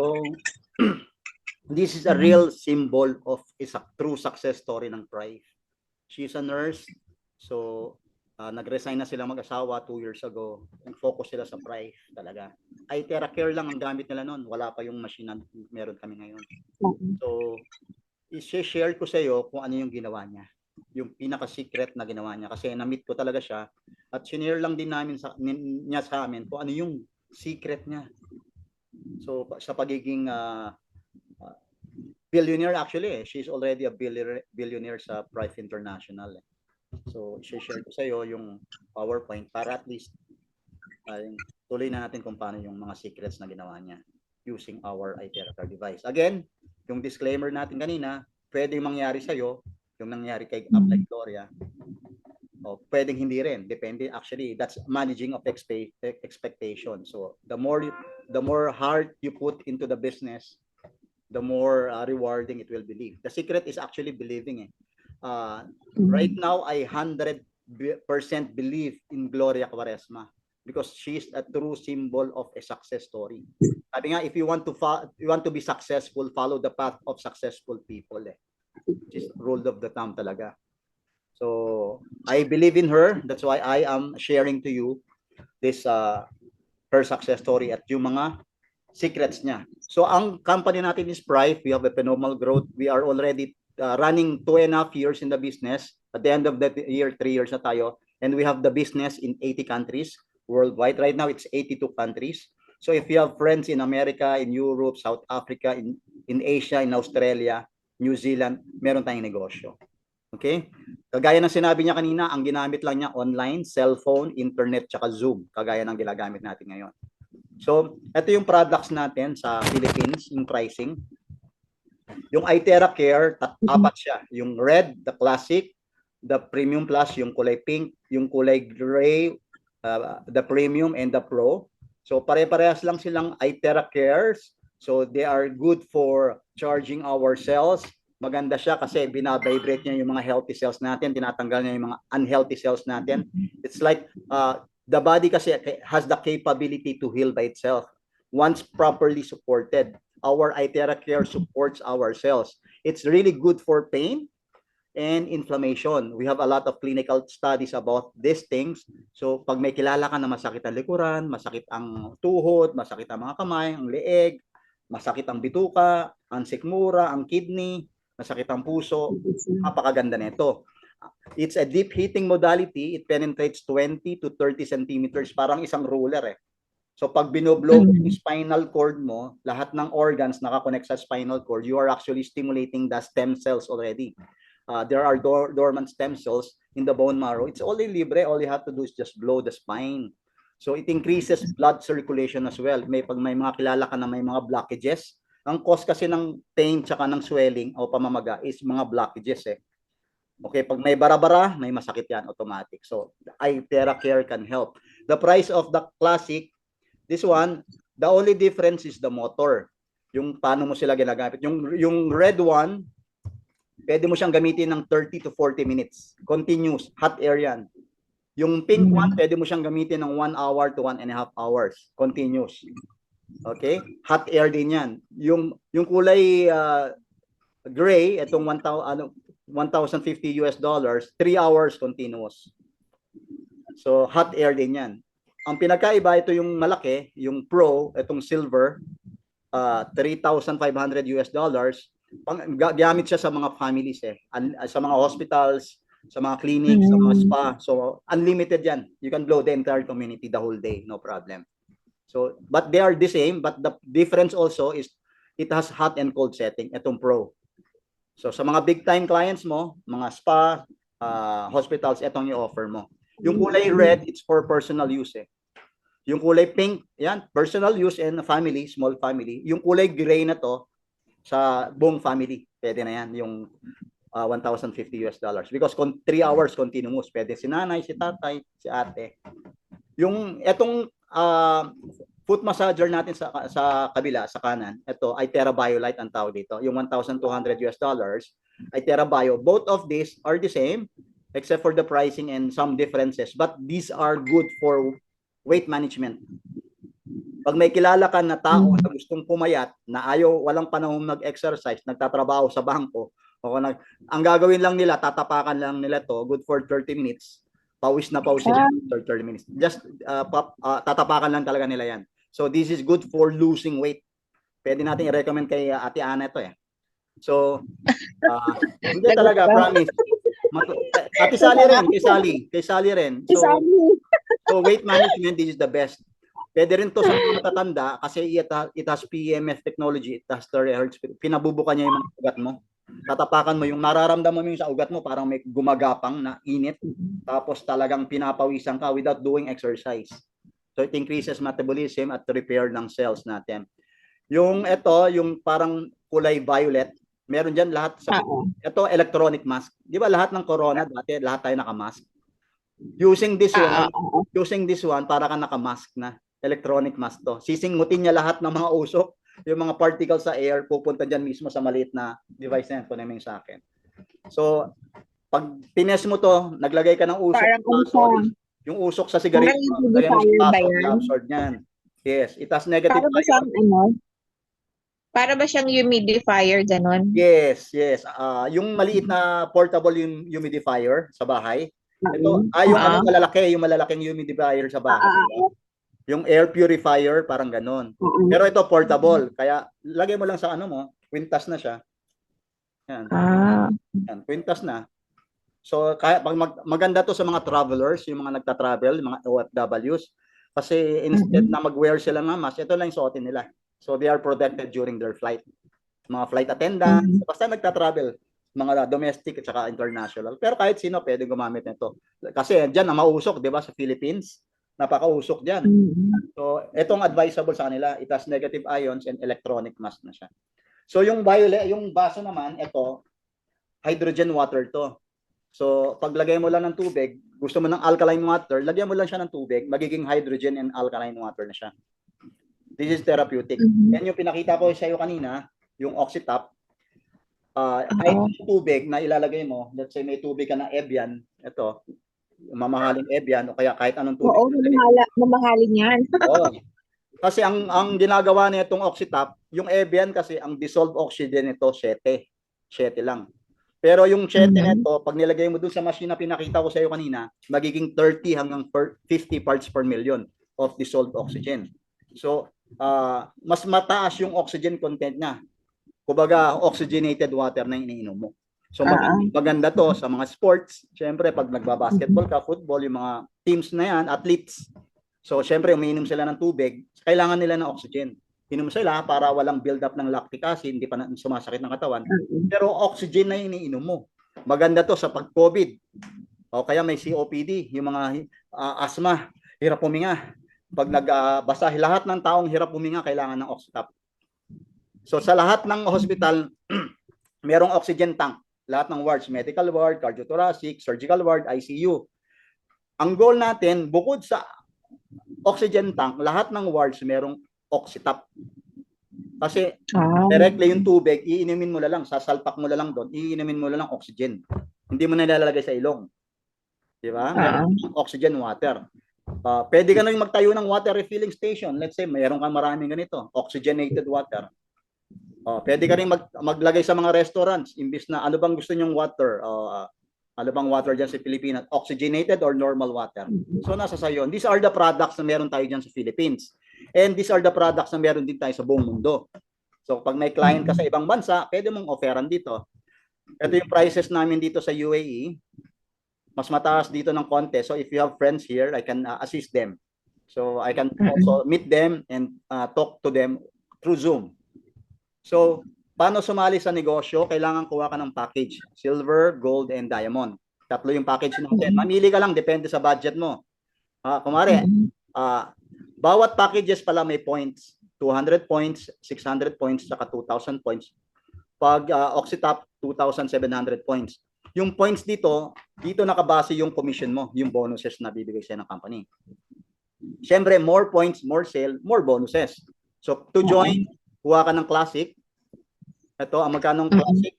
So, this is a real symbol of a true success story ng Prive. She's a nurse. So, nag-resign na sila mag-asawa 2 years ago. And focus sila sa Prive talaga. iTera Care lang ang gamit nila noon. Wala pa yung machine na meron kami ngayon. So, i-share ko sa iyo kung ano yung ginawa niya. Yung pinaka-secret na ginawa niya. Kasi na-meet ko talaga siya. At sinare lang din namin niya sa amin kung ano yung secret niya. So, sa pagiging billionaire actually, she's already a billionaire sa Prive International. So, i-share ko sa iyo yung PowerPoint para at least tuloy na natin kung paano yung mga secrets na ginawa niya using our iTera Care device. Again, yung disclaimer natin kanina, pwedeng mangyari sa iyo yung nangyari kay Upline Gloria. O pwedeng hindi rin, depende. Actually, that's managing of expectation. So, the more heart you put into the business, the more rewarding it will believe. The secret is actually believing. Right now, I 100% believe in Gloria Quaresma because she's a true symbol of a success story. Sabi nga, if you want to be successful, follow the path of successful people. Which is rule of the thumb talaga. So, I believe in her. That's why I am sharing to you this her success story at yung mga secrets niya. So, ang company natin is Prive. We have a phenomenal growth. We are already running 2.5 years in the business. At the end of the year, 3 years na tayo. And we have the business in 80 countries worldwide. Right now, it's 82 countries. So, if you have friends in America, in Europe, South Africa, in Asia, in Australia, New Zealand, meron tayong negosyo. Okay? Kagaya ng sinabi niya kanina, ang ginamit lang niya online, cellphone, internet, tsaka Zoom. Kagaya ng ginagamit natin ngayon. So, ito yung products natin sa Philippines, yung pricing. Yung iTera Care, apat siya. Yung red, the classic, the premium plus, yung kulay pink, yung kulay gray, the premium, and the pro. So, pare-parehas lang silang iTera Cares. So, they are good for charging our cells. Maganda siya kasi binabibrate niya yung mga healthy cells natin, tinatanggal niya yung mga unhealthy cells natin. It's like the body kasi has the capability to heal by itself once properly supported. Our iTera Care supports our cells. It's really good for pain and inflammation. We have a lot of clinical studies about these things. So, pag may kilala ka na masakit ang likuran, masakit ang tuhod, masakit ang mga kamay, ang leeg, masakit ang bituka, ang sikmura, ang kidney, masakit ang puso, napakaganda nito. It's a deep heating modality. It penetrates 20 to 30 centimeters, parang isang ruler. So pag binoblow yung spinal cord mo, lahat ng organs nakakonect sa spinal cord, you are actually stimulating the stem cells already. There are dormant stem cells in the bone marrow. It's only libre. All you have to do is just blow the spine. So it increases blood circulation as well. Pag may mga kilala ka na may mga blockages, ang cause kasi ng pain tsaka ng swelling o pamamaga is mga blockages. Okay, pag may bara-bara, may masakit yan automatic. So iTera Care can help. The price of the classic, this one, the only difference is the motor. Yung paano mo sila ginagamit. Yung red one, pwede mo siyang gamitin ng 30 to 40 minutes. Continuous, hot air yan. Yung pink one, pwede mo siyang gamitin ng 1 hour to 1.5 hours. Continuous. Okay? Hot air din yan. Yung kulay gray, itong $1,050 US, 3 hours continuous. So, hot air din yan. Ang pinagkaiba, ito yung malaki, yung pro, itong silver, $3,500 US. Gamit siya sa mga families sa mga hospitals, sa mga clinics, sa mga spa. So, unlimited yan. You can blow the entire community the whole day, no problem. So, but they are the same, but the difference also is it has hot and cold setting, itong Pro. So, sa mga big time clients mo, mga spa, hospitals, itong i-offer mo. Yung kulay red, it's for personal use. Yung kulay pink, yan, personal use and family, small family. Yung kulay gray na to, sa buong family, pwede na yan, yung $1,050 because 3 hours continuous, pwede si nanay, si tatay, si ate. Yung etong foot massager natin sa kabila, sa kanan, ito iTera BioLite ang tawag dito, yung $1,200 iTera Bio. Both of these are the same except for the pricing and some differences, but these are good for weight management. Pag may kilala ka na tao na gustong pumayat, na ayaw, walang panahon mag-exercise, nagtatrabaho sa bangko, o ang gagawin lang nila, tatapakan lang nila to, good for 30 minutes, pawis na pawis sila for 30 minutes. Just tatapakan lang talaga nila yan. So this is good for losing weight. Pwede natin i-recommend kay Ate Ana ito eh. So, hindi talaga, promise. Ate Sally rin, kay Sally rin. So weight management, this is the best. Pwede rin to sa mga matatanda kasi it has PEMF technology, it has terahertz. Pinabubuka niya yung mga ugat mo. Tatapakan mo yung nararamdaman mo yung sa ugat mo, parang may gumagapang na init. Tapos talagang pinapawisan ka without doing exercise. So it increases metabolism at repair ng cells natin. Yung yung parang kulay violet, meron dyan lahat sa ito electronic mask. Di ba lahat ng corona dati, lahat tayo nakamask. Using this one, para ka nakamask na. Electronic mask to. Sisingutin niya lahat ng mga usok, yung mga particles sa air, pupunta dyan mismo sa maliit na device na yan, kunin mo sa akin. So, pag tines mo to, naglagay ka ng usok, yung usok sa sigarilyo, lagay mo sa paso, absorb niyan. Yes, it has negative ion. Para ba siyang humidifier, ganon? Yes. Yung maliit na portable humidifier sa bahay. Ito, yung malalaking humidifier sa bahay. Yung air purifier, parang ganon. Pero ito, portable. Kaya, lagay mo lang sa kwintas na siya. Yan. Yan, kwintas na. So, kaya, maganda to sa mga travelers, yung mga nagta-travel, yung mga OFWs. Kasi instead na mag-wear sila ng mask, ito lang yung suotin nila. So, they are protected during their flight. Mga flight attendants, basta nagta-travel, mga domestic at saka international. Pero kahit sino pwede gumamit nito. Kasi dyan, ang mausok, di ba, sa Philippines, napakausok dyan. So, itong advisable sa kanila, it has negative ions and electronic mask na siya. So, yung violet, yung baso naman, ito, hydrogen water to. So, paglagay mo lang ng tubig, gusto mo ng alkaline water, lagyan mo lang siya ng tubig, magiging hydrogen and alkaline water na siya. This is therapeutic. Yan yung pinakita ko sa iyo kanina, yung Oxytop. Kahit tubig na ilalagay mo, let's say may tubig ka na Evian, ito, mamahaling Evian o kaya kahit anong tubig. Oo, mamahalin yan. Oo. Kasi ang ginagawa nitong Oxytop, yung Evian kasi ang dissolved oxygen nito 7 lang. Pero yung 7 nito, pag nilagay mo dun sa machine na pinakita ko sa iyo kanina, magiging 30 hanggang 50 parts per million of dissolved oxygen. So, mas mataas yung oxygen content niya. Kumbaga, oxygenated water na iniinom mo. So, maganda to sa mga sports. Siyempre, pag nagbabasketball ka, football, yung mga teams na yan, athletes. So, siyempre, umiinom sila ng tubig, kailangan nila ng oxygen. Inom sila para walang build-up ng lactic acid, hindi pa sumasakit ng katawan. Pero oxygen na iniinom mo. Maganda to sa pag-COVID. O kaya may COPD, yung mga asthma, hirap huminga. Pag nagbasa, lahat ng taong hirap huminga, kailangan ng Oxytop. So sa lahat ng hospital, merong oxygen tank. Lahat ng wards, medical ward, cardiothoracic, surgical ward, ICU. Ang goal natin, bukod sa oxygen tank, lahat ng wards merong Oxytop. Kasi directly yung tubig, iinumin mo na lang, sasalpak mo na lang doon, iinumin mo na lang oxygen. Hindi mo na nilalagay sa ilong. Di ba? Meron oxygen water. Pwede ka na yung magtayo ng water refilling station. Let's say, mayroon kang maraming ganito, oxygenated water. Pwede ka rin maglagay sa mga restaurants, imbis na ano bang gusto nyong water, ano bang water dyan sa Pilipinas, oxygenated or normal water. So nasa sayo. These are the products na meron tayo dyan sa Philippines. And these are the products na meron din tayo sa buong mundo. So pag may client ka sa ibang bansa, pwede mong offeran dito. Ito yung prices namin dito sa UAE. Mas mataas dito ng konti. So if you have friends here, I can assist them. So I can also meet them and talk to them through Zoom. So, paano sumali sa negosyo? Kailangan kuha ka ng package. Silver, gold, and diamond. Tatlo yung package natin. Mamili ka lang, depende sa budget mo. Kumari, bawat packages pala may points. 200 points, 600 points, saka 2,000 points. Pag Oxytop, 2,700 points. Yung points dito nakabase yung commission mo, yung bonuses na bibigay sa'yo ng company. Siyempre, more points, more sale, more bonuses. So, to join, kuha ka ng Classic. Ito, ang magkano ng Classic?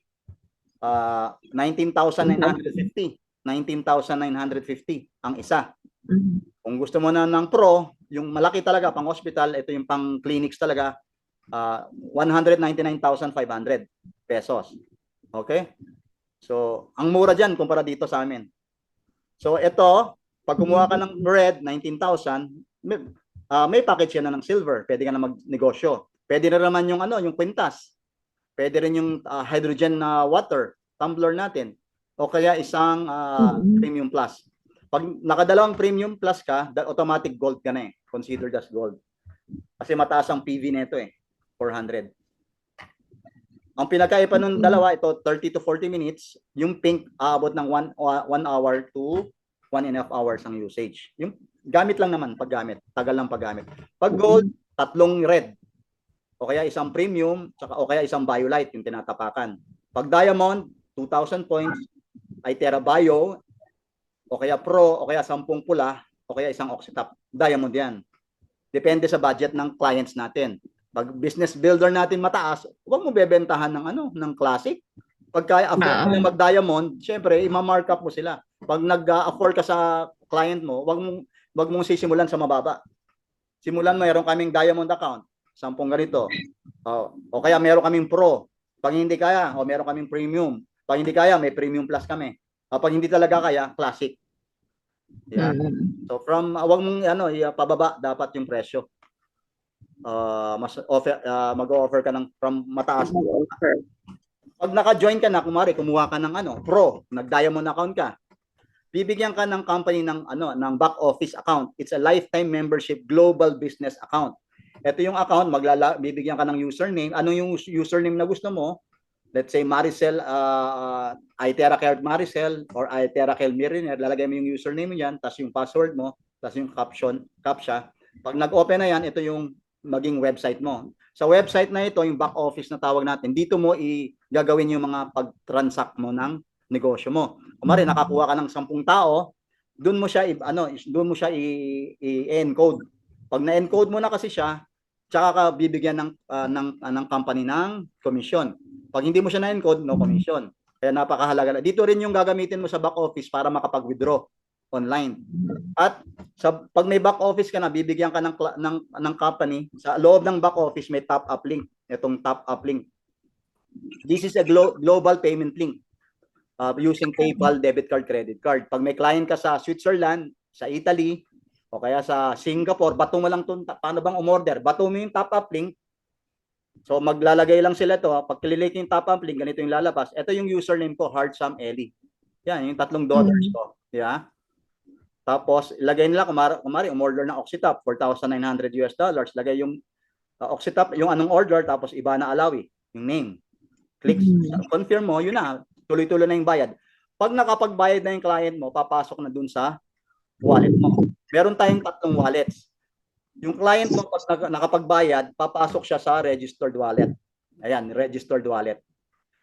19,950. 19,950 ang isa. Kung gusto mo na ng Pro, yung malaki talaga, pang hospital, ito yung pang clinics talaga, 199,500 pesos. Okay? So, ang mura dyan kumpara dito sa amin. So, ito, pag kumuha ka ng red, 19,000, may package yan na ng silver. Pwede ka na magnegosyo. Pwede na naman yung ano, yung kwintas. Pwede rin yung hydrogen na water, tumbler natin. O kaya isang premium plus. Pag nakadalawang premium plus ka, automatic gold ka na eh. Considered as gold. Kasi mataas ang PV nito eh. 400. Ang pinakaiba ng dalawa, ito 30 to 40 minutes. Yung pink, aabot ng 1 hour to 1.5 hours ang usage. Yung gamit lang naman, paggamit. Tagal lang paggamit. Pag gold, 3 red. O kaya isang premium, o kaya isang BioLite, yung tinatapakan. Pag diamond, 2,000 points, Itera Bio, o kaya Pro, o kaya 10 pula, o kaya isang Oxytap. Diamond yan. Depende sa budget ng clients natin. Pag business builder natin mataas, huwag mo bebentahan ng ano, ng classic. Pag kaya afford mo mag-diamond, syempre, i-markup mo sila. Pag nag-afford ka sa client mo, wag mong sisimulan sa mababa. Simulan mo, meron kaming diamond account, 10 ganito. O kaya meron kaming pro. Pag hindi kaya, meron kaming premium. Pag hindi kaya, may premium plus kami. Pag hindi talaga kaya, classic. Yeah. So from wag mong pababa dapat yung presyo. Mas offer mag-offer ka ng from mataas. Pag naka-join ka na, kumari kumuha ka ng pro, nag-diamond account ka. Bibigyan ka ng company ng ng back office account. It's a lifetime membership global business account. Ito yung account, bibigyan ka ng username. Ano yung username na gusto mo? Let's say Maricel, Itera Care Maricel or Itera Care Millionaire, lalagay mo yung username mo yan, tapos yung password mo, tapos yung captcha. Pag nag-open na yan, ito yung maging website mo. Sa website na ito, yung back office na tawag natin, dito mo gagawin yung mga pag-transact mo ng negosyo mo. Kumari, nakakuha ka ng 10 tao, doon mo siya i-encode. Pag na-encode mo na kasi siya, tsaka ka bibigyan ng company ng commission. Pag hindi mo siya na-encode, no commission. Kaya napakahalaga. Dito rin yung gagamitin mo sa back office para makapag-withdraw online. At pag may back office ka na, bibigyan ka ng company, sa loob ng back office may top-up link. Itong top-up link. This is a global payment link using PayPal, debit card, credit card. Pag may client ka sa Switzerland, sa Italy, o kaya sa Singapore, bato mo lang paano bang umorder? Bato mo yung top-up link. So maglalagay lang sila to. Pag click yung top-up link, ganito yung lalabas. Ito yung username ko, Hardsam Ellie. Yan, yung 3 daughters ko. Yeah. Tapos ilagay nila kumari umorder ng Oxytap, $4,900 US. Lagay yung Oxytap, yung anong order, tapos iba na Alawi, yung name. Click confirm mo, yun na. Tuloy-tuloy na yung bayad. Pag nakapagbayad na yung client mo, papasok na dun sa wallet mo. Meron tayong 3 wallets. Yung client mo, pag nakapagbayad, papasok siya sa registered wallet. Ayan, registered wallet.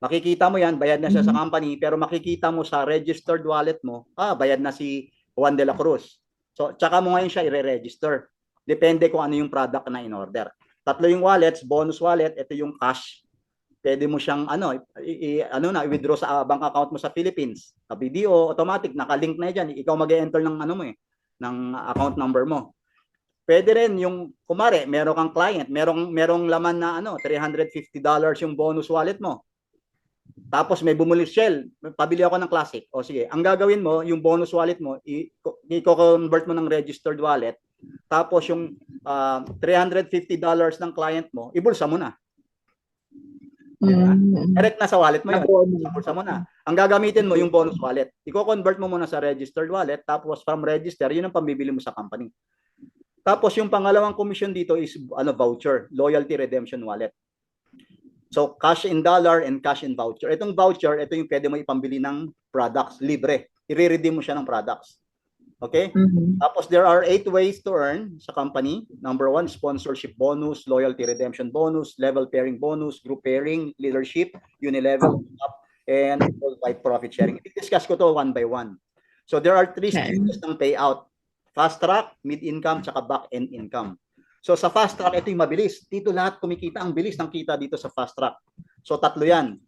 Makikita mo yan, bayad na siya sa company, pero makikita mo sa registered wallet mo, bayad na si Juan de la Cruz. So, tsaka mo ngayon siya i-register. Depende kung ano yung product na in-order. 3 yung wallets, bonus wallet, ito yung cash. Pwede mo siyang i-withdraw sa bank account mo sa Philippines. Sa BDO, automatic, nakalink na yan. Ikaw mag-enter ng ng account number mo. Pwede rin yung, kumare, meron kang client, merong laman na $350 yung bonus wallet mo. Tapos may bumuli Shell, pabili ako ng Classic. O sige, ang gagawin mo, yung bonus wallet mo, i-convert mo ng registered wallet. Tapos yung $350 ng client mo, ibulsa mo na. Direct na sa wallet mo yun. Ibulsa mo na. Ang gagamitin mo yung bonus wallet. I-convert mo muna sa registered wallet, tapos from register, yun ang pambibili mo sa company. Tapos yung pangalawang commission dito is voucher, loyalty redemption wallet. So cash in dollar and cash in voucher. Itong voucher, ito yung pwede mo ipambili ng products, libre. I-redeem mo siya ng products. Okay? Tapos there are 8 ways to earn sa company. Number 1, sponsorship bonus, loyalty redemption bonus, level pairing bonus, group pairing, leadership, unilevel up, and worldwide profit sharing. I-discuss ko to one by one. So there are 3 stages ng payout. Fast track, mid-income, tsaka back-end income. So sa fast track, ito yung mabilis. Dito lahat kumikita. Ang bilis ng kita dito sa fast track. So 3 yan.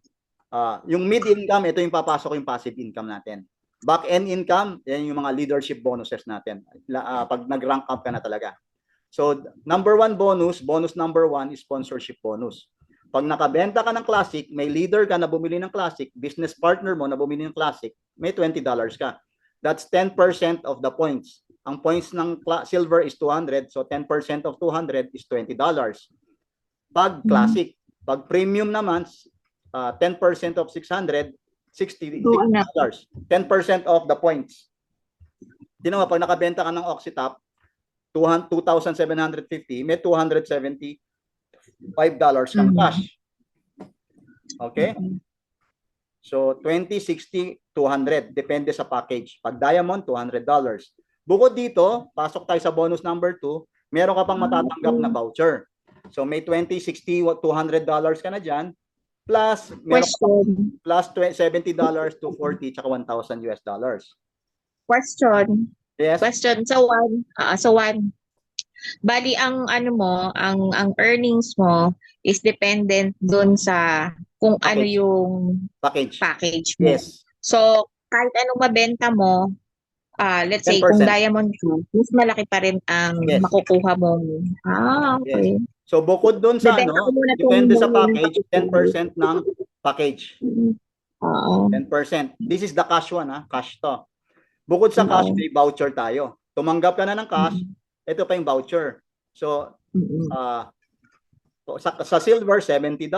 Yung mid-income, ito yung papasok yung passive income natin. Back-end income, yan yung mga leadership bonuses natin. Pag nag-rank up ka na talaga. So, number 1 bonus number 1 is sponsorship bonus. Pag nakabenta ka ng Classic, may leader ka na bumili ng Classic, business partner mo na bumili ng Classic, may $20 ka. That's 10% of the points. Ang points ng silver is 200, so 10% of 200 is $20. Pag Classic, pag premium naman, 10% of 600, $60. 10% of the points. Di naman, pag nakabenta ka ng Oxytap, 2,750, may $275 kang cash. Okay? So, 20, 60, 200. Depende sa package. Pag diamond, $200. Bukod dito, pasok tayo sa bonus number 2, meron ka pang matatanggap na voucher. So, may 20, 60, $200 ka na dyan. Plus, meron ka pang, plus $70 to 40, tsaka $1,000. Question. Yes. Question. So one. Bali ang ano mo, ang earnings mo is dependent doon sa kung Package. ano yung package mo. Yes. So kahit anong mabenta mo, let's say 10%. kung diamond 2, mas malaki pa rin ang Yes. makukuha mo. Okay. Yes. So bukod doon sa Bebenta ko muna depende sa tong package, 10% ng package. Oo. 10%. This is the cash one, cash to. Bukod sa cash, may voucher tayo. Tumanggap ka na ng cash, ito pa yung voucher. So, sa silver, $70,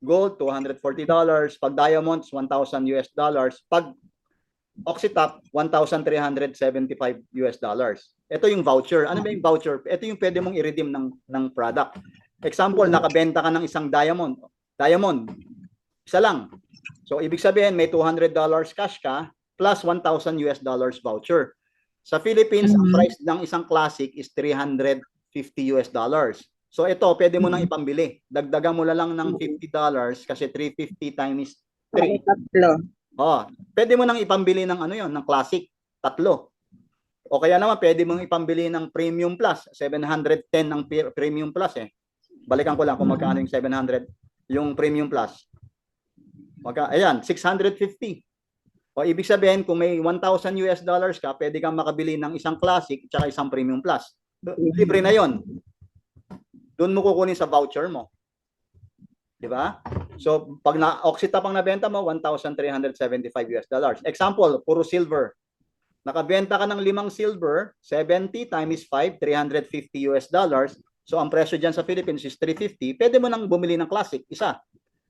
gold, $240, pag diamonds, $1,000, pag Oxytap, $1,375. Ito yung voucher. Ano ba yung voucher? Ito yung pwede mong i-redeem ng product. Example, nakabenta ka ng isang diamond. Isa lang. So, ibig sabihin, may $200 cash ka plus $1,000 voucher. Sa Philippines, ang price ng isang Classic is $350. So ito, pwede mo nang ipambili. Dagdagan mo lang ng $50 kasi 350 times 3. Pwede mo nang ipambili ng ng Classic, 3. O kaya naman, pwede mong ipambili ng Premium Plus, 710 ng Premium Plus Balikan ko lang kung magkano yung 700, yung Premium Plus. Ayan, 650. O ibig sabihin, kung may $1,000 ka, pwede kang makabili ng isang Classic at isang Premium Plus. Libre na yon. Doon mo kukunin sa voucher mo. Di ba? So, pag Oxytap ang nabenta mo, $1,375. Example, puro silver. Nakabenta ka ng 5 silver, 70 times 5, $350. So, ang presyo dyan sa Philippines is 350. Pwede mo nang bumili ng Classic, isa.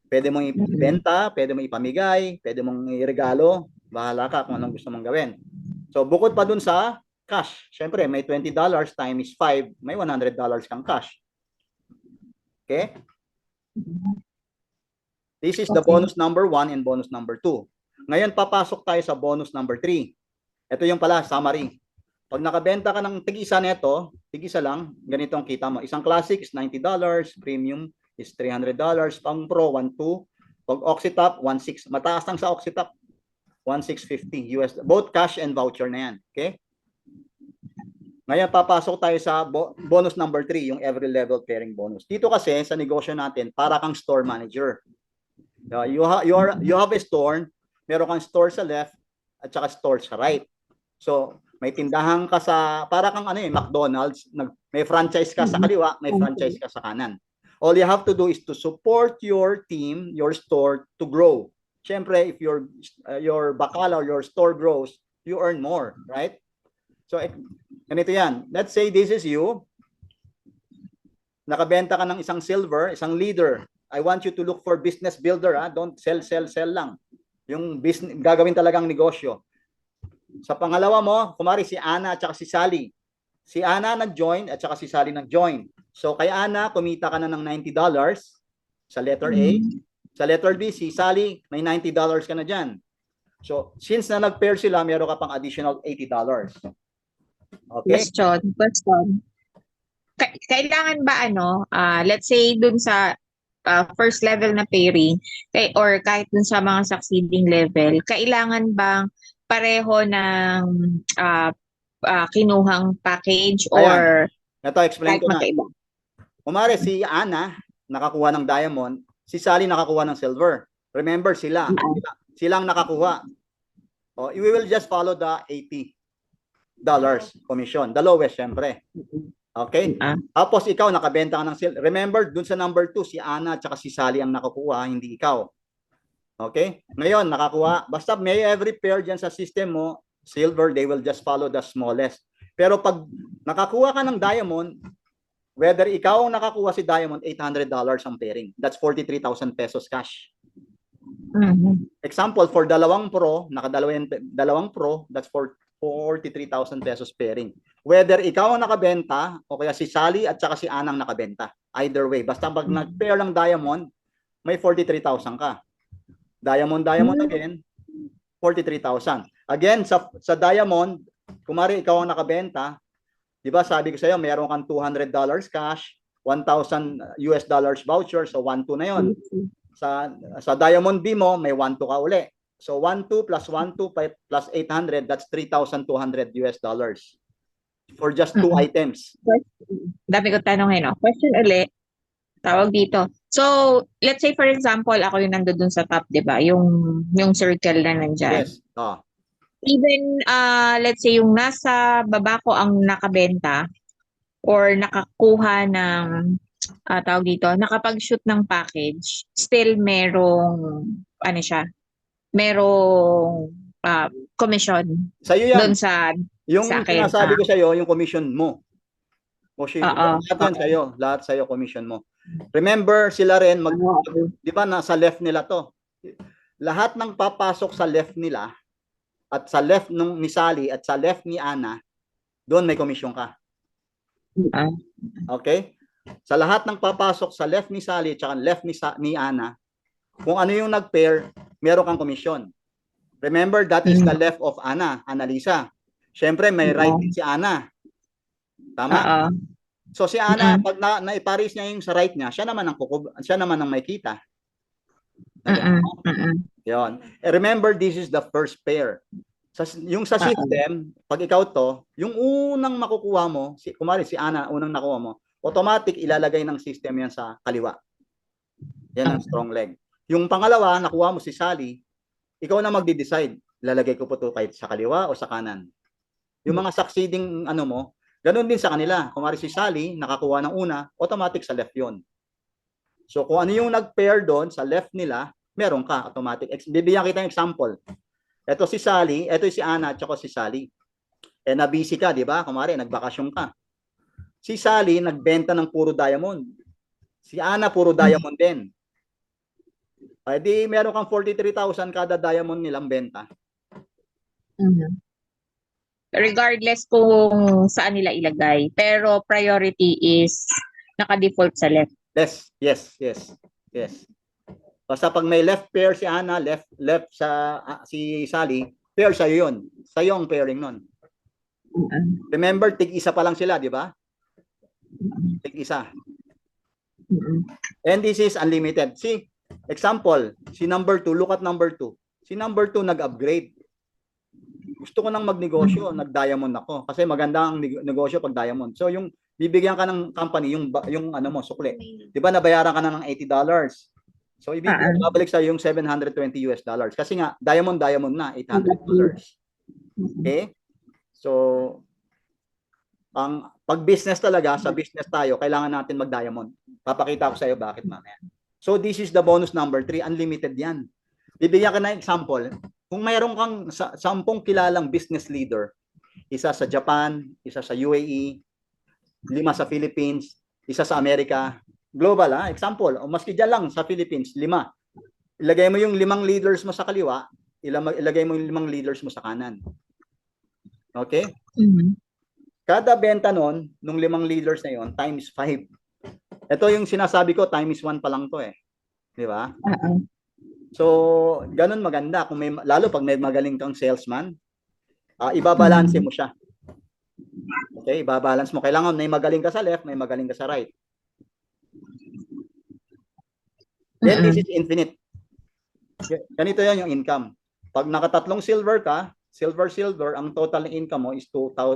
Pwede mong ibenta, pwede mong ipamigay, pwede mong iregalo. Bahala ka kung anong gusto mong gawin. So, bukod pa dun sa cash. Siyempre, may $20 times 5, may $100 kang cash. Okay? This is the bonus number 1 and bonus number 2. Ngayon, papasok tayo sa bonus number 3. Ito yung pala, summary. Pag nakabenta ka ng tig-isa neto, tig-isa lang, ganito ang kita mo. Isang Classic is $90, Premium is $300, pang Pro, 1,200. Pag Oxytap, 1,600. Mataas lang sa Oxytap, $1,650. Both cash and voucher na yan. Okay? Ngayon, papasok tayo sa bonus number 3, yung every level pairing bonus. Dito kasi, sa negosyo natin, para kang store manager. You have a store, meron kang store sa left, at saka store sa right. So, may tindahan ka para kang McDonald's, may franchise ka sa kaliwa, may franchise ka sa kanan. All you have to do is to support your team, your store to grow. Siyempre, if your bakala or your store grows, you earn more, right? So, ganito yan. Let's say this is you. Nakabenta ka ng isang silver, isang leader. I want you to look for business builder. Don't sell lang. Yung business, gagawin talagang negosyo. Sa pangalawa mo, kumari si Ana at saka si Sally. Si Ana nag-join at saka si Sally nag-join. So, kay Ana, kumita ka na ng $90 sa letter A. Sa letter B, si Sally, may $90 ka na dyan. So, since na nag-pair sila, meron ka pang additional $80. Okay? Question. Kailangan ba let's say dun sa first level na pairing or kahit dun sa mga succeeding level, kailangan bang pareho ng kinuhang package or ito, explain ko na. magkaiba? Kumari si Ana nakakuha ng diamond, si Sally nakakuha ng silver. Remember, silang nakakuha. We will just follow the $80 commission. The lowest, syempre. Okay? Ah. Tapos ikaw nakabenta ka ng silver. Remember, dun sa number 2, si Ana at saka si Sally ang nakukuha, hindi ikaw. Okay? Ngayon, nakakuha. Basta may every pair dyan sa system mo, silver, they will just follow the smallest. Pero pag nakakuha ka ng diamond, whether ikaw ang nakakuha si diamond, $800 ang pairing. That's 43,000 pesos cash. Example, for dalawang pro, dalawang pro, that's for 43,000 pesos pairing. Whether ikaw ang nakabenta o kaya si Sally at saka si Anang nakabenta. Either way, basta pag nag-pair ng diamond, may 43,000 ka. Diamond again, 43,000. Again, sa diamond, kumari ikaw ang nakabenta, di ba sabi ko sa iyo, meron kang $200 cash, 1,000 US dollars voucher, so 1,2 na yon. Sa Diamond B mo, may 1,2 ka uli. So 1,2 plus 1,2 plus 800, that's 3,200 US dollars for just 2 items. Dami ko tanongin, no? Question ulit. Tawag dito. So, let's say for example, ako yung nandun sa top, di ba? Yung circle na nandyan. Yes. Even, let's say yung nasa baba ko ang nakabenta or nakakuha ng tawag dito, nakapag-shoot ng package, still merong, ano siya, merong commission. Sa'yo yan. Doon sa akin. Sinasabi ko sa'yo, yung commission mo. Lahat sa'yo, commission mo. Remember, sila rin, di ba, nasa left nila to. Lahat ng papasok sa left nila, at sa left ni Sally, at sa left ni Ana, doon may commission ka. Okay? Sa lahat ng papasok sa left ni Sally at left ni Ana, kung ano yung nag-pair, meron kang commission. Remember, that is the left of Annalisa. Siyempre, may right din si Ana. Tama? So si Ana, pag naiparis niya yung sa right niya, siya naman ang may kita. Yun. Remember, this is the first pair. Yung sa system, pag ikaw to, yung unang makukuha mo, kumari si Ana, unang nakuha mo, automatic ilalagay ng system yan sa kaliwa. Yan ang strong leg. Yung pangalawa, nakuha mo si Sally, ikaw na magde-decide, lalagay ko po to kahit sa kaliwa o sa kanan. Yung mga succeeding mo, ganun din sa kanila. Kumari si Sally, nakakuha ng una, automatic sa left yon. So kung ano yung nag-pair doon sa left nila, meron ka, automatic. Bibigyan kita ng example. Ito si Sally, ito si Ana, at si Sally. Na-busy ka, di ba? Kumari, nagbakasyon ka. Si Sally, nagbenta ng puro diamond. Si Ana, puro diamond din. Di meron kang 43,000 kada diamond nilang benta. Regardless kung saan nila ilagay. Pero priority is naka-default sa left. Yes. Basta pag may left pair si Ana, left sa si Sally, pair sa'yo yun. Sa'yo ang pairing nun. Remember, tig-isa pa lang sila, di ba? Tig-isa. And this is unlimited. See, example, si number 2, look at number 2. Si number 2 nag-upgrade. Gusto ko nang magnegosyo, nag-diamond ako. Kasi maganda ang negosyo pag diamond. So, yung bibigyan ka ng company, yung sukli. Di ba, nabayaran ka na ng $80. So, babalik sa yung $720 US. Kasi nga, diamond na, $800. Okay? So, pag business talaga, sa business tayo, kailangan natin mag-diamond. Papakita ko sa iyo bakit mamaya. So, this is the bonus number 3. Unlimited yan. Bibigyan ka na example. Kung mayroon kang 10 kilalang business leader, isa sa Japan, isa sa UAE, 5 sa Philippines, isa sa Amerika, global example, o maski dyan lang sa Philippines, 5. Ilagay mo yung 5 leaders mo sa kaliwa, ilagay mo yung 5 leaders mo sa kanan. Okay? Kada benta nun, nung 5 leaders na yon, times 5. Ito yung sinasabi ko, times 1 pa lang to Di ba? So, ganun maganda. Lalo pag may magaling kang salesman, ibabalance mo siya. Okay, ibabalance mo. Kailangan may magaling ka sa left, may magaling ka sa right. Then this is infinite. Ganito yan yung income. Pag nakatatlong silver ka, silver, ang total income mo is $260.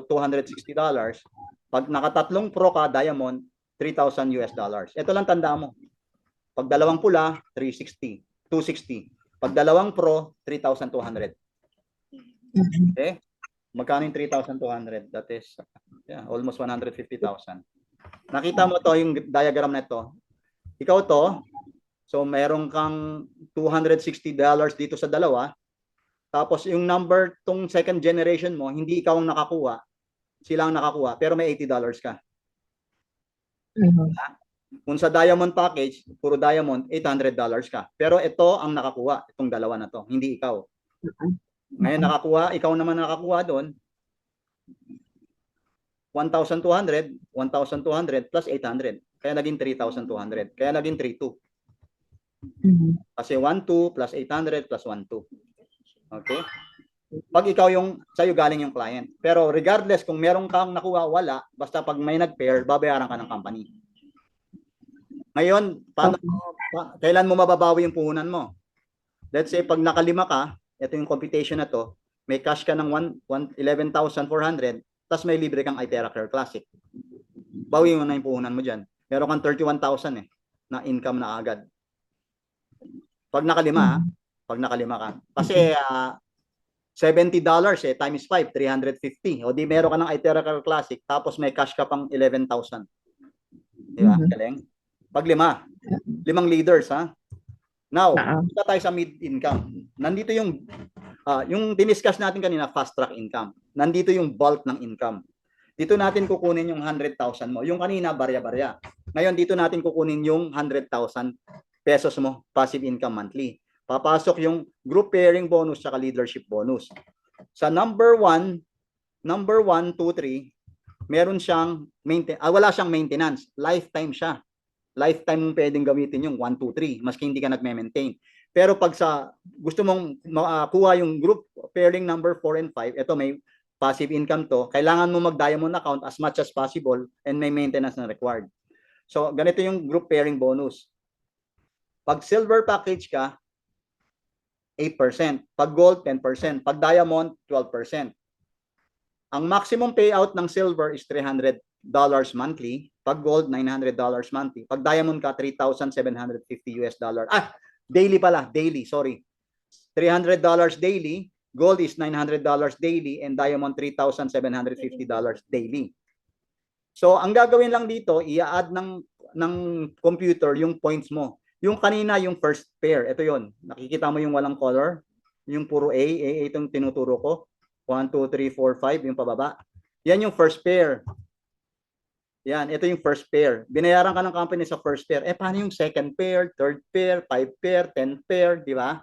Pag nakatatlong pro ka, diamond, $3,000 US. Ito lang tandaan mo. Pag dalawang pula, 260. Pag dalawang pro, 3,200. Okay? Magkano yung 3,200? That is almost 150,000. Nakita mo to yung diagram na to. Ikaw to, so meron kang $260 dito sa dalawa. Tapos yung number tong second generation mo, hindi ikaw ang nakakuha, sila ang nakakuha, pero may $80 ka. Kung sa diamond package, puro diamond, $800 ka. Pero ito ang nakakuha, itong dalawa na to, hindi ikaw. Ngayon nakakuha, ikaw naman nakakuha doon, 1,200, 1,200 plus 800. Kaya naging 3,200. Kaya naging 3,200. Kasi 1,200 plus 800 plus 1,200. Okay? Pag ikaw yung, sa'yo galing yung client. Pero regardless kung meron kang nakuha, wala, basta pag may nag-pair, babayaran ka ng company. Ngayon, kailan mo mababawi yung puhunan mo? Let's say, pag nakalima ka, ito yung computation na to, may cash ka ng 11,400, tapos may libre kang iTerra Care Classic. Bawi mo na yung puhunan mo dyan. Meron kang 31,000 na income na agad. Pag nakalima ka. Kasi $70 times 5, 350. O di meron ka ng iTerra Care Classic, tapos may cash ka pang 11,000. Di ba? Galing? Pag limang leaders, ha? Now, punta tayo sa mid-income. Nandito yung diniscuss natin kanina, fast track income. Nandito yung bulk ng income. Dito natin kukunin yung 100,000 mo. Yung kanina, barya-barya. Ngayon, dito natin kukunin yung 100,000 pesos mo, passive income monthly. Papasok yung group pairing bonus at leadership bonus. Sa number 1, 2, 3, meron siyang wala siyang maintenance. Lifetime siya. Lifetime mong pwedeng gamitin yung 1, 2, 3, maski hindi ka nagme-maintain. Pero pag gusto mong kuha yung group pairing number 4 and 5, ito may passive income to, kailangan mo mag-diamond account as much as possible and may maintenance na required. So, ganito yung group pairing bonus. Pag silver package ka, 8%. Pag gold, 10%. Pag diamond, 12%. Ang maximum payout ng silver is $300 monthly. Pag gold, $900 monthly. Pag diamond ka, $3,750. Daily pala. Daily, sorry. $300 daily. Gold is $900 daily. And diamond, $3,750 daily. So, ang gagawin lang dito, i-add ng computer yung points mo. Yung kanina, yung first pair. Ito yon. Nakikita mo yung walang color? Yung puro A. Itong tinuturo ko. 1, 2, 3, 4, 5. Yung pababa. Yan yung first pair. Yan, ito yung first pair. Binayaran ka ng company sa first pair. Paano yung second pair, third pair, 5 pair, 10 pair, di ba?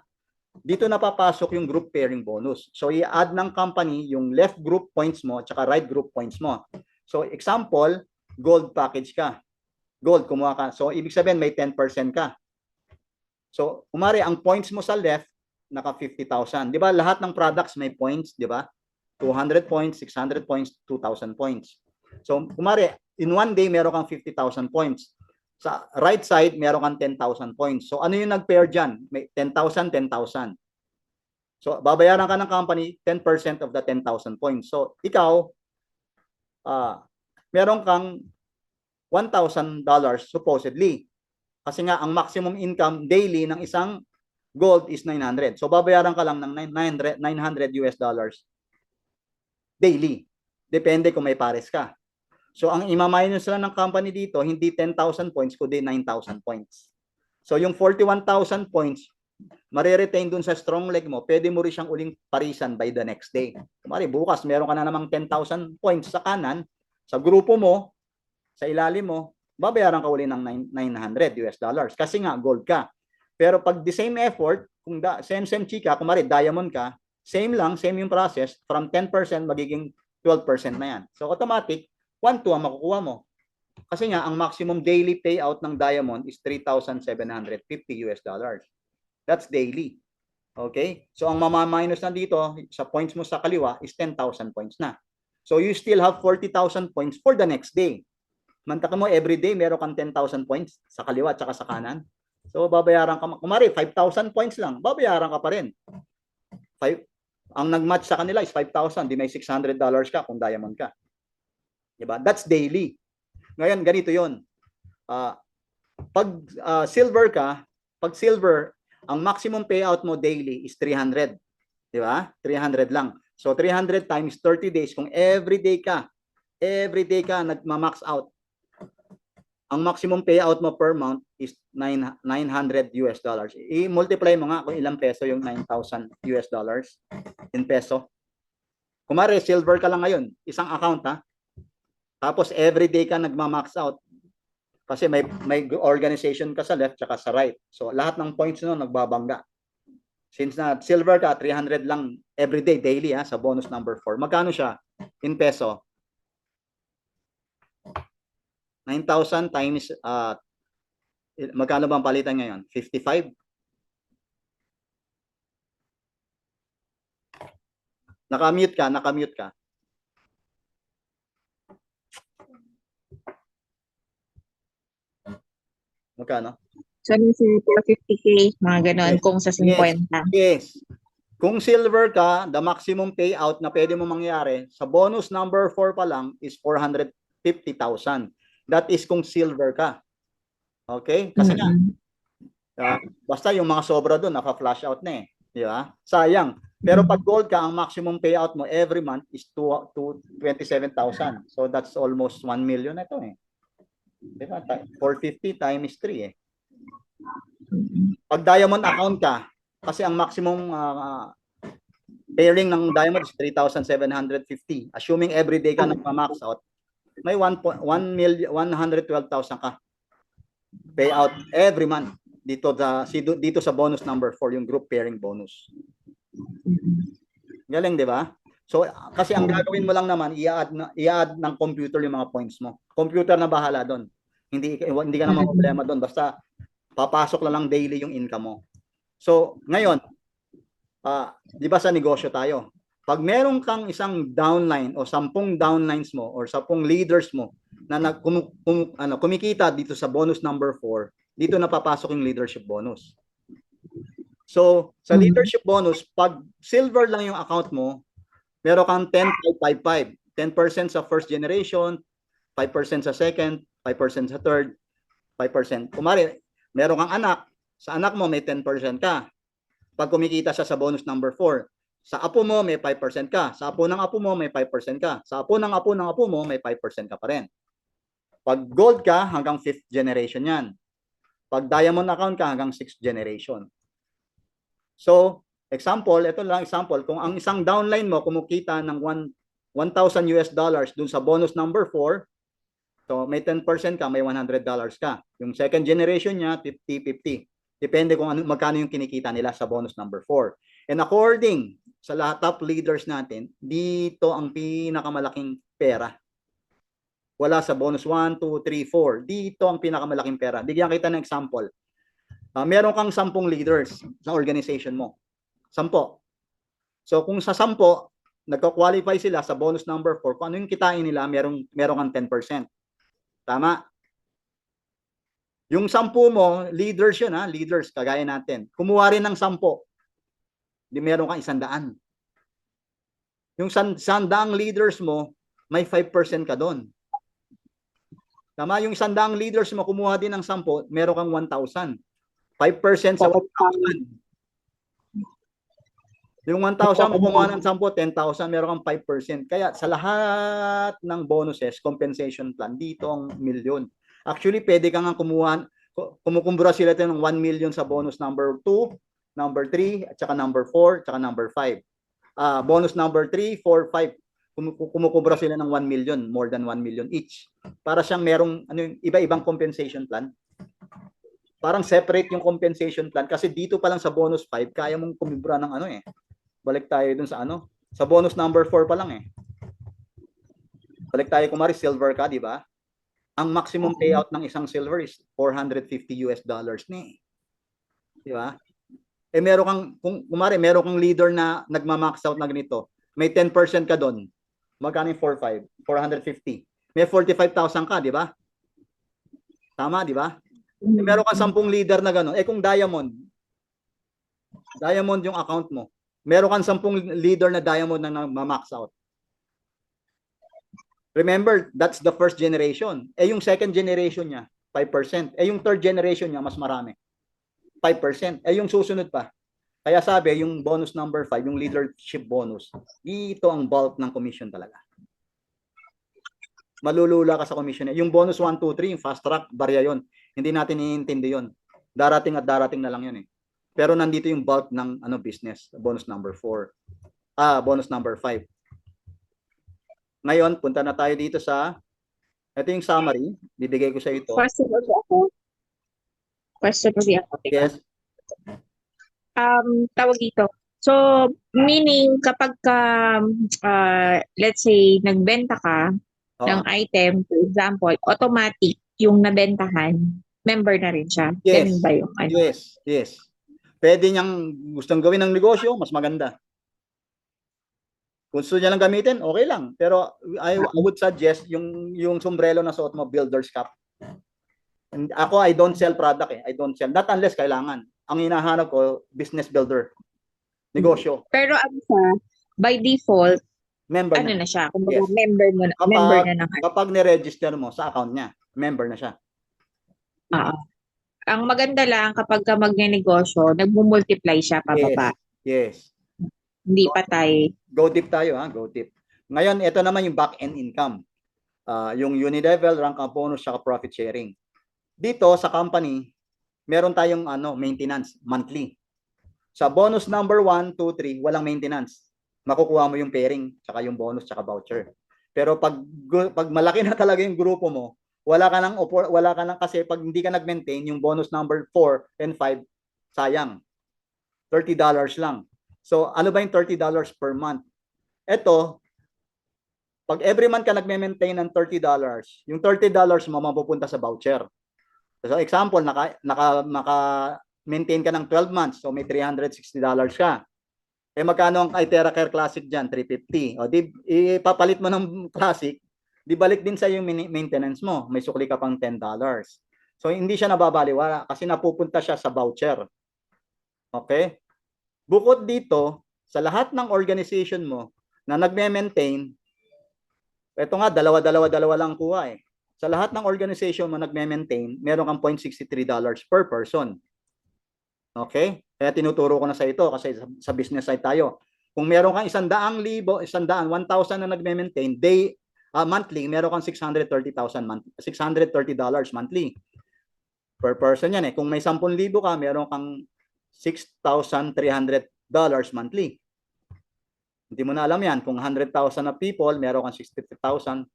Dito napapasok yung group pairing bonus. So, i-add ng company yung left group points mo at saka right group points mo. So, example, gold package ka. Gold, kumuha ka. So, ibig sabihin may 10% ka. So, kumari, ang points mo sa left, naka 50,000. Di ba? Lahat ng products may points, di ba? 200 points, 600 points, 2,000 points. So, kumari, in one day, meron kang 50,000 points. Sa right side, meron kang 10,000 points. So, ano yung nag-pair dyan? May 10,000, 10,000. So, babayaran ka ng company 10% of the 10,000 points. So, ikaw, meron kang $1,000 supposedly. Kasi nga, ang maximum income daily ng isang gold is 900. So, babayaran ka lang ng $900 daily. Depende kung may pares ka. So, ang ima-minus lang ng company dito, hindi 10,000 points, kundi 9,000 points. So, yung 41,000 points, mariretain dun sa strong leg mo, pwede mo rin siyang uling parisan by the next day. Kumari, bukas, meron ka na namang 10,000 points sa kanan, sa grupo mo, sa ilalim mo, babayaran ka uli ng $900. Kasi nga, gold ka. Pero pag the same effort, kung same chika, kumari, diamond ka, same lang, same yung process, from 10% magiging 12% na yan. So, automatic, 1-2 ang makukuha mo. Kasi nga, ang maximum daily payout ng diamond is $3,750. That's daily. Okay? So, ang mama-minus na dito, sa points mo sa kaliwa, is 10,000 points na. So, you still have 40,000 points for the next day. Mantaka mo, every day, meron kang 10,000 points sa kaliwa at saka sa kanan. So, babayaran ka, kumari, 5,000 points lang, babayaran ka pa rin. Ang nag-match sa kanila is 5,000, di may $600 ka kung diamond ka. Diba? That's daily. Ngayon, ganito yon. Pag silver ka, pag silver, ang maximum payout mo daily is 300. Diba? 300 lang. So 300 times 30 days, kung every day ka nagma-max out, ang maximum payout mo per month is $900 US. I-multiply mo nga kung ilang peso yung 9,000 US dollars in peso. Kumare, silver ka lang ngayon, isang account ha. Tapos every day ka nagma-max out. Kasi may organization ka sa left tsaka sa right. So lahat ng points no nagbabangga. Since na silver ka, 300 lang everyday, daily ha, sa bonus number 4. Magkano siya in peso? 9,000 times, magkano bang palitan ngayon? 55? Nakamute ka. Magkano? So, 50K, mga ganon, Yes. kung sa 50. Yes. Kung silver ka, the maximum payout na pwede mo mangyari sa bonus number 4 pa lang is 450,000. That is kung silver ka. Okay? Kasi basta yung mga sobra doon, naka-flash out na eh. Di ba? Sayang. Pero pag gold ka, ang maximum payout mo every month is 27,000. So that's almost 1 million na ito eh. Di ba? 450 times 3 eh. Pag diamond account ka, kasi ang maximum pairing ng diamond is 3,750. Assuming everyday ka nagpa-max out, may 112,000 ka payout every month dito sa bonus number 4, yung group pairing bonus. Galing, di ba? So, kasi ang gagawin mo lang naman, i-add ng computer yung mga points mo. Computer na bahala doon. Hindi ka naman problema doon. Basta, papasok lang daily yung income mo. So, ngayon, di ba sa negosyo tayo? Pag meron kang isang downline o 10 downlines mo or 10 leaders mo na kumikita dito sa bonus number 4, dito napapasok yung leadership bonus. So, sa leadership bonus, pag silver lang yung account mo, meron kang 10-5-5-5. 10% sa first generation, 5% sa second, 5% sa third, 5%. Kumari, meron kang anak, sa anak mo may 10% ka. Pag kumikita siya sa bonus number 4, sa apo mo may 5% ka. Sa apo ng apo mo may 5% ka. Sa apo ng apo ng apo mo may 5% ka pa rin. Pag gold ka, hanggang 5th generation yan. Pag diamond account ka, hanggang 6th generation. So, example, ito lang example, kung ang isang downline mo kumikita ng 1,000 US dollars dun sa bonus number 4, so may 10% ka, may $100 ka. Yung second generation niya, 50-50. Depende kung magkano yung kinikita nila sa bonus number 4. And according sa lahat top leaders natin, dito ang pinakamalaking pera. Wala sa bonus 1, 2, 3, 4. Dito ang pinakamalaking pera. Bigyan kita ng example. Meron kang 10 leaders sa organization mo. 10. So kung sa 10, nagko-qualify sila sa bonus number 4, kung ano yung kitain nila, meron kang 10%. Tama? Yung 10 mo, leaders yun ha, leaders, kagaya natin. Kumuha rin ng 10. Di meron kang 100. Yung 100 leaders mo, may 5% ka doon. Tama? Yung 100 leaders mo, kumuha din ng 10, meron kang 1,000. 5% sa 1,000. Yung 1,000 mo kumuha ng 10, 10,000, meron kang 5%. Kaya sa lahat ng bonuses, compensation plan, dito ang milyon. Actually, pwede kang kumukumbura sila ng 1 million sa bonus number 2, number 3, at saka number 4, at saka number 5. Bonus number 3, 4, 5, kumukumbura sila ng 1 million, more than 1 million each. Para siyang merong iba-ibang compensation plan. Parang separate yung compensation plan kasi dito pa lang sa bonus 5, kaya mong kumibra ng balik tayo dun sa sa bonus number 4 pa lang Balik tayo kumari silver ka, di ba? Ang maximum payout ng isang silver is $450 US ni. Di ba? Meron kang kumari meron kang leader na nagma-max out na ganito. May 10% ka doon. Magkano yung 450. May 45,000 ka, di ba? Tama, di ba? Meron kang 10 leader na gano'n. Kung diamond yung account mo, meron kang 10 leader na diamond na ma-max out. Remember, that's the first generation. Yung second generation niya, 5%. Yung third generation niya, mas marami. 5%. Yung susunod pa. Kaya sabi, yung bonus number 5, yung leadership bonus, ito ang bulk ng commission talaga. Malulula ka sa commission. Yung bonus 1, 2, 3, yung fast track, barya yon. Hindi natin iintindi yon. Darating at darating na lang yun eh. Pero nandito yung bulk ng business, bonus number 4. Bonus number 5. Ngayon, punta na tayo dito sa, ito yung summary, bibigay ko sa ito. Question ulit ako. Teka. Yes. Tawag dito. So, meaning kapag let's say, nagbenta ka ng item, for example, automatic yung nabentahan, member na rin siya. Yes. Ganun ba yung ano? Yes. Pwede niyang gustong gawin ng negosyo, mas maganda. Kung gusto niya lang gamitin, okay lang. Pero I would suggest yung sombrero na suot mo, builder's cap. And ako, I don't sell product eh. I don't sell. Not unless kailangan. Ang hinahanap ko, business builder. Negosyo. Pero ano siya, by default, Member ano na. na siya? Kung Yes. member na ng Kapag ni-register mo sa account niya, member na siya. Ang maganda lang kapag ka magne-negosyo, nagmo-multiply siya pababa. Yes. Hindi patay. Go deep tayo ha, go deep. Ngayon, ito naman yung back-end income. Yung unilevel, rank up bonus, saka profit sharing. Dito sa company, meron tayong maintenance monthly. Sa bonus number 1, 2, 3, walang maintenance. Makukuha mo yung pairing, saka yung bonus, saka voucher. Pero pag malaki na talaga yung grupo mo, wala ka nang kasi pag hindi ka nag-maintain yung bonus number 4 and 5, sayang. $30 lang. So, ano ba yung $30 per month? Ito, pag every month ka nagme-maintain ng $30, yung $30 mo mapupunta sa voucher. So, example, naka-maintain ka ng 12 months, so may $360 ka. Eh, magkano ang Itera Care Classic dyan? $350. O, di, ipapalit mo ng Classic, di balik din sa yung maintenance mo. May sukli ka pang $10. So, hindi siya nababaliwala kasi napupunta siya sa voucher. Okay? Bukod dito, sa lahat ng organization mo na nagme-maintain, ito nga, dalawa lang kuha eh. Sa lahat ng organization mo nagme-maintain, meron kang $0.63 per person. Okay? Kaya tinuturo ko na sa ito kasi sa business side tayo. Kung meron kang 100,000, 1,000 na nagme-maintain, monthly, meron kang $630 monthly. Per person yan eh. Kung may 10,000 ka, meron kang $6,300 monthly. Hindi mo na alam yan. Kung 100,000 na people, meron kang 60,000.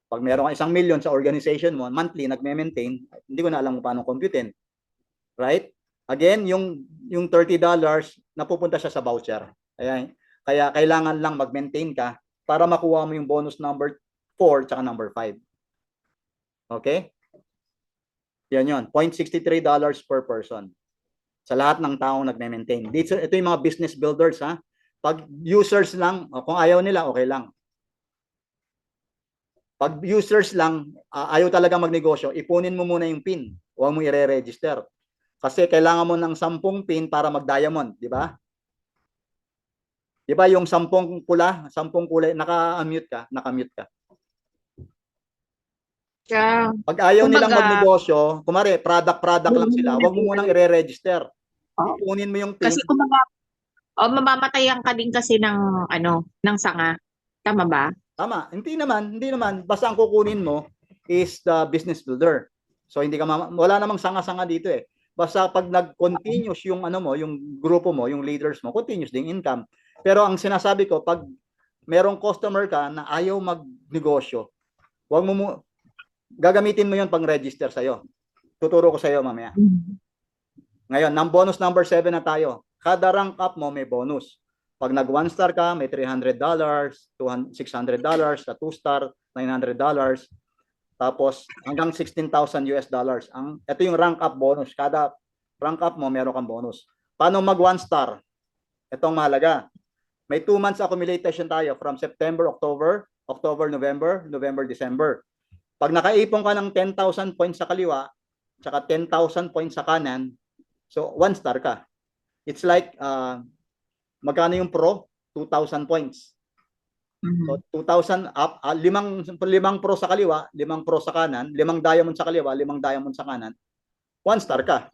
Pag meron kang 1,000,000 sa organization mo, monthly, nagme-maintain, hindi ko na alam kung paano computein. Right? Again, yung $30, napupunta siya sa voucher. Kaya kailangan lang mag-maintain ka para makuha mo yung bonus number 4 tsaka number 5. Okay? Yan yun. $0.63 per person. Sa lahat ng taong nagme-maintain. Ito yung mga business builders ha. Pag users lang, kung ayaw nila, okay lang. Pag users lang, ayaw talaga magnegosyo, ipunin mo muna yung PIN. Huwag mo i-re-register. Kasi kailangan mo ng 10 PIN para mag-diamond, di ba? Di ba yung 10 pula, 10 kulay, naka-mute ka. Yeah. Pag ayaw nilang magnegosyo, kumare, product lang sila, huwag mo munang i-re-register. Ipunin mo yung PIN. Kasi kung mamamatayan ka din kasi ng sanga. Tama ba? Tama. Hindi naman. Basta ang kukunin mo is the business builder. So hindi ka wala namang sanga-sanga dito eh. Basta pag nag-continuous yung yung grupo mo, yung leaders mo, continuous ding income. Pero ang sinasabi ko, pag merong customer ka na ayaw magnegosyo, wag mo gagamitin mo 'yon pang-register sa iyo. Tuturo ko sa iyo mamaya. Ngayon, ng bonus number 7 na tayo. Kada rank up mo may bonus. Pag nag 1 star ka, may $300, $600, sa 2 star, $900. Tapos hanggang $16,000. Ito yung rank up bonus. Kada rank up mo, meron kang bonus. Paano mag 1 star? Itong mahalaga. May 2 months accumulation tayo from September, October, November, December. Pag nakaipon ka ng 10,000 points sa kaliwa, tsaka 10,000 points sa kanan, so 1 star ka. It's like, magkano yung pro? 2,000 points. So 2,000 up, 5 pro sa kaliwa, 5 pro sa kanan, 5 diamond sa kaliwa, 5 diamond sa kanan, 1 star ka.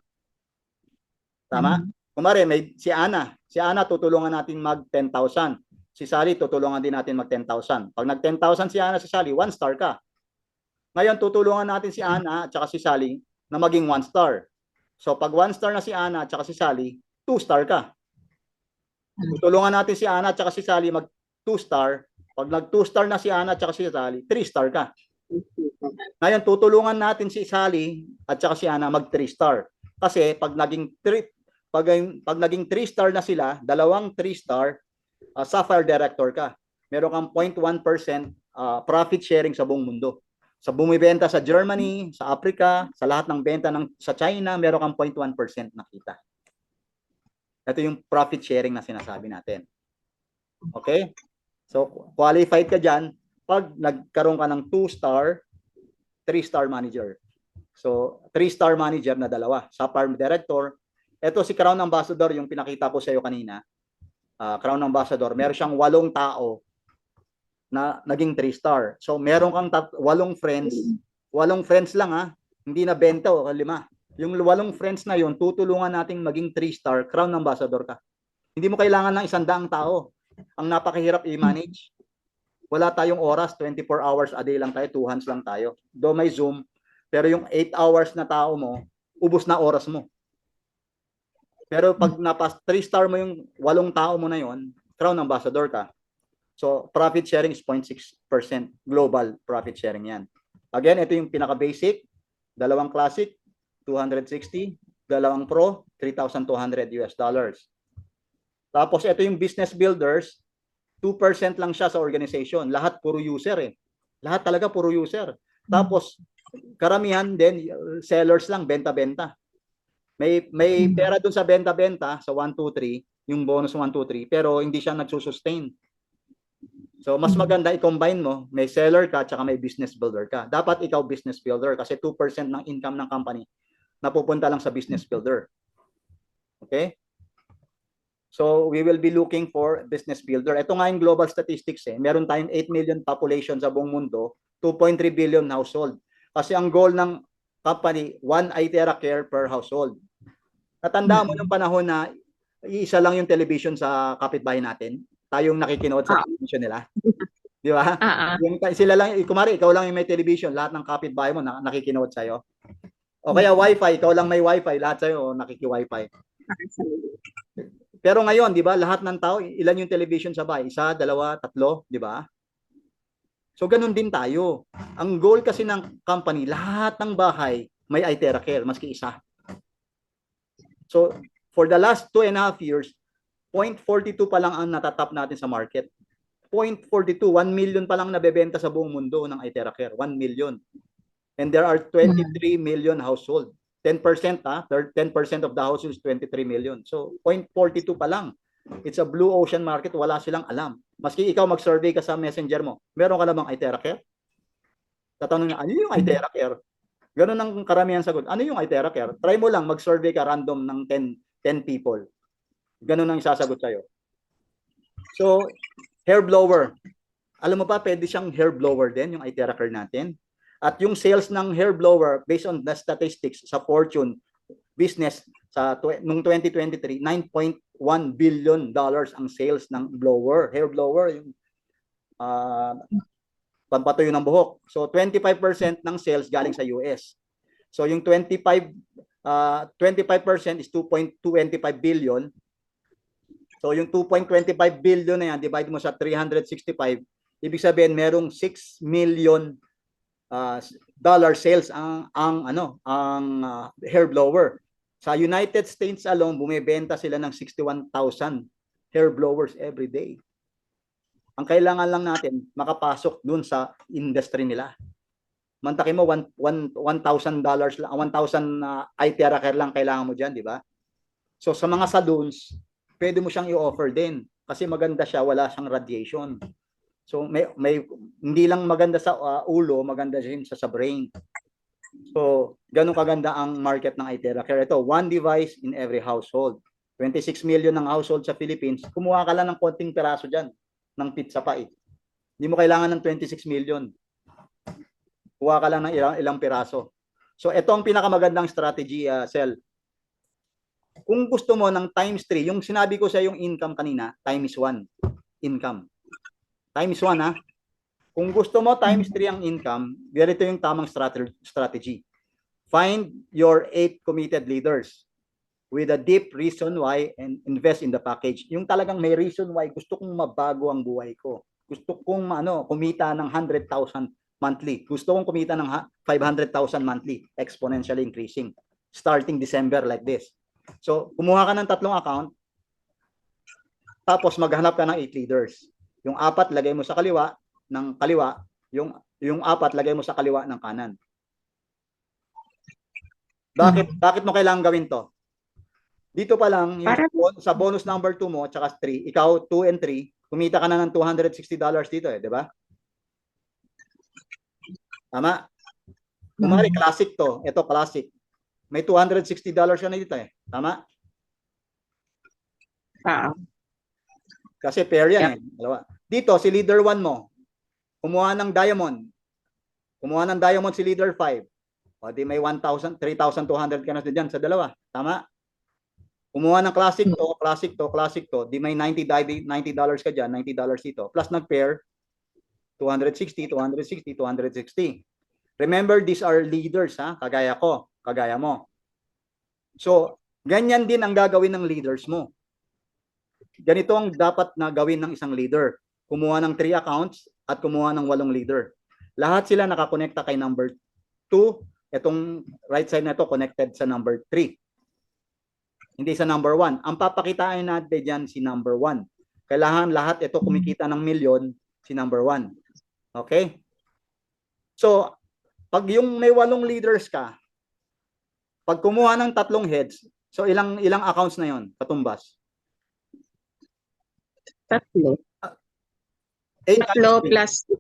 Tama? Kumare, may si Ana. Si Ana, tutulungan natin mag 10,000. Si Sally, tutulungan din natin mag 10,000. Pag nag 10,000 si Ana, si Sally, 1 star ka. Ngayon, tutulungan natin si Ana at saka si Sally na maging 1 star. So, pag 1 star na si Ana at saka si Sally, 2 star ka. Tutulungan natin si Ana at saka si Sally mag 2 star. Pag nag 2 star na si Ana at saka si Sally, 3 star ka. Ngayon, tutulungan natin si Sally at saka si Ana mag 3 star. Kasi pag naging 3 star na sila, dalawang 3 star, Sapphire Director ka. Meron kang 0.1% profit sharing sa buong mundo. Sa bumibenta sa Germany, sa Africa, sa lahat ng benta sa China, meron kang 0.1% nakita. Ito yung profit sharing na sinasabi natin. Okay? So, qualified ka dyan pag nagkaroon ka ng 2-star, 3-star manager. So, 3-star manager na dalawa. Sapphire Director. Ito si Crown Ambassador, yung pinakita ko sa iyo kanina. Crown Ambassador, meron siyang 8 tao na naging 3-star. So, meron kang 8 friends. 8 friends lang hindi na 20 o 5. Yung 8 friends na yun, tutulungan nating maging 3-star, Crown Ambassador ka. Hindi mo kailangan ng 100 tao. Ang napakahirap i-manage. Wala tayong oras, 24 hours a day lang tayo, 2 hands lang tayo. Do may Zoom, pero yung 8 hours na tao mo, ubos na oras mo. Pero pag napas 3-star mo yung 8 tao mo na yon, Crown Ambassador ka. So, profit sharing is 0.6%. Global profit sharing yan. Again, ito yung pinaka-basic. 2 classic, 260. 2 pro, $3,200. Tapos, ito yung business builders. 2% lang siya sa organization. Lahat puro user Lahat talaga puro user. Tapos, karamihan din, sellers lang, benta-benta. May pera dun sa benta-benta, sa 1, 2, 3, yung bonus 1, 2, 3, pero hindi siya nagsusustain. So, mas maganda i-combine mo, may seller ka, tsaka may business builder ka. Dapat ikaw business builder kasi 2% ng income ng company napupunta lang sa business builder. Okay? So, we will be looking for business builder. Ito nga yung global statistics Meron tayong 8 million population sa buong mundo, 2.3 billion household. Kasi ang goal ng company, 1 iTera Care per household. Natandaan mo yung panahon na iisa lang yung television sa kapitbahay natin? Tayong nakikinood sa television nila. Di ba? Yung sila lang, kumari, ikaw lang yung may television, lahat ng kapitbahay mo nakikinood sa'yo. O kaya wifi, ikaw lang may wifi, lahat sa'yo nakiki-wifi. Pero ngayon, di ba, lahat ng tao, ilan yung television sa bahay? 1, 2, 3, di ba? So, ganun din tayo. Ang goal kasi ng company, lahat ng bahay may iTera Care, maski isa. So, for the last 2.5 years, 0.42 pa lang ang natatap natin sa market. 0.42, 1 million pa lang nabebenta sa buong mundo ng iTera Care. 1 million. And there are 23 million household. 10%, 10% of the households, 23 million. So, 0.42 pa lang. It's a blue ocean market. Wala silang alam. Maski ikaw mag-survey ka sa messenger mo, meron ka namang iTera Care? Tatanong niya, ano yung iTera Care? Ganun ang karamihan sagot. Ano yung iTera Care? Try mo lang mag-survey ka random ng 10 people. Ganun ang isasagot sa'yo. So, hair blower. Alam mo ba, pwede siyang hair blower din, yung iTera Care natin. At yung sales ng hair blower, based on the statistics sa Fortune business, nung 2023, $9.1 billion ang sales ng blower, hair blower, yung pampatuyo ng buhok. So, 25% ng sales galing sa US. So, yung 25% is 2.25 billion. So, yung 2.25 billion na yan, divide mo sa 365, ibig sabihin, merong 6 million dollar sales ang hair blower. Sa United States alone, bumebenta sila ng 61,000 hair blowers every day. Ang kailangan lang natin, makapasok dun sa industry nila. Mantakin mo, $1,000 lang, 1,000 iTera Care lang kailangan mo dyan, di ba? So, sa mga saloons, pwede mo siyang i-offer din. Kasi maganda siya, wala siyang radiation. So, may hindi lang maganda sa ulo, maganda din sa brain. So, ganun kaganda ang market ng iTera Care. Ito, 1 device in every household. 26 million ng household sa Philippines. Kumuha ka lang ng konting peraso dyan, ng pizza pa Hindi mo kailangan ng 26 million. Kuha ka lang ng ilang piraso. So, ito ang pinakamagandang strategy, Sel. Kung gusto mo ng times 3, yung sinabi ko sa yung income kanina, times 1 income. Times 1 ha. Kung gusto mo times 3 ang income, ganito yung tamang strategy. Find your 8 committed leaders with a deep reason why and invest in the package. Yung talagang may reason why gusto kong mabago ang buhay ko. Gusto kong kumita ng 100,000 monthly. Gusto kong kumita ng 500,000 monthly, exponentially increasing. Starting December like this. So, kumuha ka ng 3 account, tapos maghanap ka ng 8 leaders. Yung 4 lagay mo sa kaliwa, yung 4 lagay mo sa kaliwa ng kanan. Bakit mo kailangan gawin to? Dito pa lang, yung sa bonus number 2 mo, tsaka 3, ikaw 2 and 3, kumita ka na ng $260 dito di ba? Tama? Kumari, classic to. Ito, classic. May $260 ka na dito Tama? Kasi pair yan dalawa. Dito, si leader 1 mo, kumuha ng diamond. Kumuha ng diamond si leader 5. O di may 3,200 ka na dyan sa dalawa. Tama? Kumuha ng classic to, di may $90 ka dyan, $90 dito. Plus nag-pair, 260. Remember, these are leaders, kagaya ko, kagaya mo. So, ganyan din ang gagawin ng leaders mo. Ganito ang dapat na gawin ng isang leader. Kumuha ng 3 accounts at kumuha ng 8 leader. Lahat sila nakakonekta kay number 2. Itong right side na ito connected sa number 3. Hindi sa number 1. Ang papakitain natin dyan si number 1. Kailangan lahat ito kumikita ng milyon si number 1. Okay? So, pag yung may 8 leaders ka, pag kumuha ng 3 heads, so ilang accounts na yon katumbas? 3. 8 plus 8.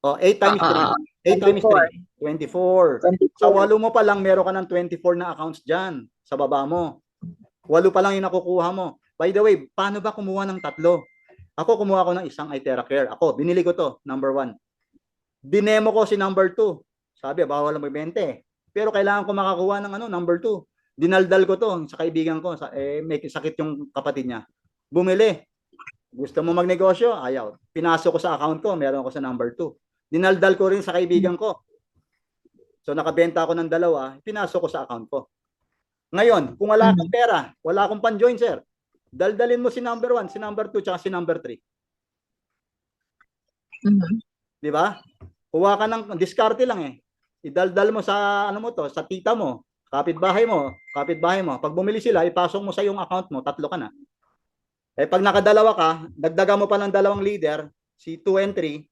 Oh, 8 times 3. 8 times 3. 24. Sa 8 mo pa lang, meron ka ng 24 na accounts dyan sa baba mo. 8 pa lang yung nakukuha mo. By the way, paano ba kumuha ng 3? Ako kumuha ko ng isang iTeracare. Ako, binili ko to, number 1. Dinemo ko si number 2. Sabi, bawal lang mag-20. Pero kailangan ko makakuha ng number 2. Dinaldal ko to sa kaibigan ko. May sakit yung kapatid niya. Bumili. Gusto mo magnegosyo? Ayaw. Pinasok ko sa account ko, meron ako sa number 2. Dinaldal ko rin sa kaibigan ko. So nakabenta ako ng 2, pinasok ko sa account ko. Ngayon, kung wala kang pera, wala akong pan-join, sir, daldalin mo si number 1, si number 2, tsaka si number 3. Di ba? Kuha ka ng diskarte lang Idaldal mo sa sa tita mo, kapitbahay mo. Pag bumili sila, ipasok mo sa yung account mo, 3 ka na. Pag nakadalawa ka, dagdagan mo pa ng 2 leader, si 2 and 3,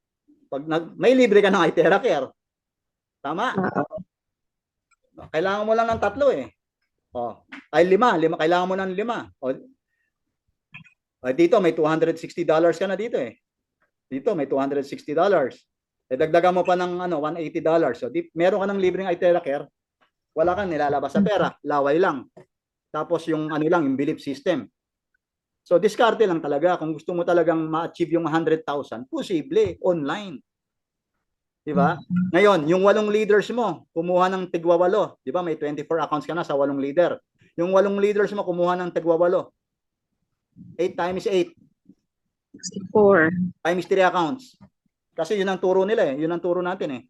may libre ka ng iTeracare. Tama? Kailangan mo lang ng 3 ay 5. Kailangan mo ng 5. Dito may $260 ka na dito Dito may $260. Dagdagan mo pa ng $180. So meron ka ng libreng iTeracare, wala kang nilalabas sa pera, laway lang. Tapos yung yung belief system. So diskarte lang talaga. Kung gusto mo talagang ma-achieve yung 100,000, posible online. Di ba? Ngayon, yung 8 leaders mo, kumuha ng tigwa 8. Di ba? May 24 accounts ka na sa 8 leader. Yung 8 leaders mo, kumuha ng tigwa 8. 8 times 8. 64. Times 3 accounts. Kasi yun ang turo nila Yun ang turo natin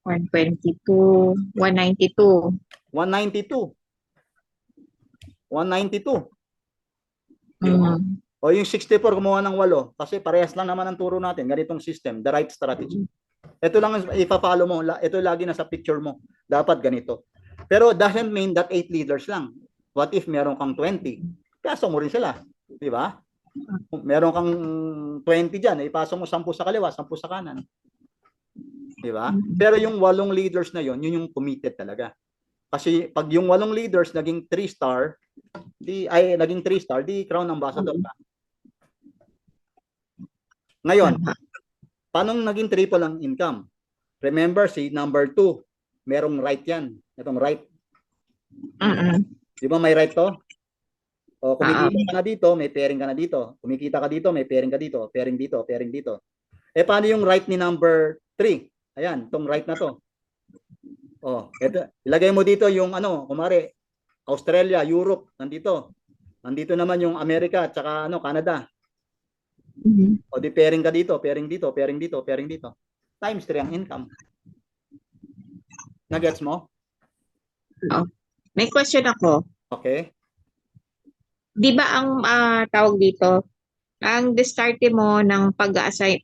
122. 192. 192. 192. O yung 64, kumuha ng 8. Kasi parehas lang naman ang turo natin. Ganitong system, the right strategy. Ito lang ipapalo mo. Ito lagi nasa picture mo. Dapat ganito. Pero doesn't mean that 8 leaders lang. What if meron kang 20? Pasok mo rin sila. Di ba? Meron kang 20 dyan. Ipasok mo 10 sa kaliwa, 10 sa kanan. Di ba? Pero yung 8 leaders na yun yung committed talaga. Kasi pag yung 8 leaders naging 3-star, naging 3-star, di crown ambassador ka. Ngayon, paano naging triple ang income? Remember, si number 2, merong right yan. Itong right. Di ba may right to? O kumikita ka na dito, may pairing ka na dito. Kumikita ka dito, may pairing ka dito. Pairing dito, pairing dito. Paano yung right ni number 3? Ayan, itong right na to. Oh, ito, ilagay mo dito yung ano, kumare, Australia, Europe, nandito. Nandito naman yung Amerika at saka ano, Canada. Mhm. O di pairing ka dito, pairing dito, pairing dito, pairing dito. Times 3 ang income. Nagets mo? Oo. May question ako. Okay. Di ba ang tawag dito, ang diskarte mo ng pag-assign,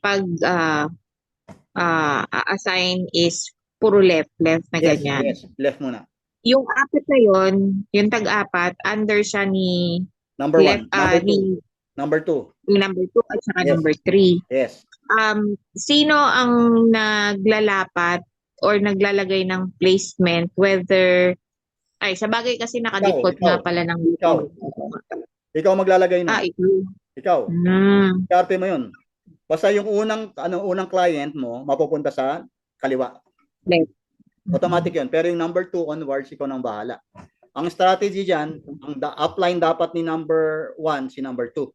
assign is puro left na Yes, ganyan. yes. Left muna. Yung apat na yon, yung tag-apat, under siya ni Number left, one. Number two. ni Number two. number 2 at saka Yes. number 3. Yes. Sino ang naglalapat or naglalagay ng placement, whether, ay, sa bagay kasi nakadikot Ikaw. nga pala ng Ikaw. Ikaw maglalagay nun. ito. Ikaw. Hmm. Karte mo yun. Basta yung unang client mo, mapupunta sa kaliwa. Left. Automatic yun. Pero yung number 2 onwards, ikaw nang bahala. Ang strategy dyan, ang upline dapat ni number 1, si number 2.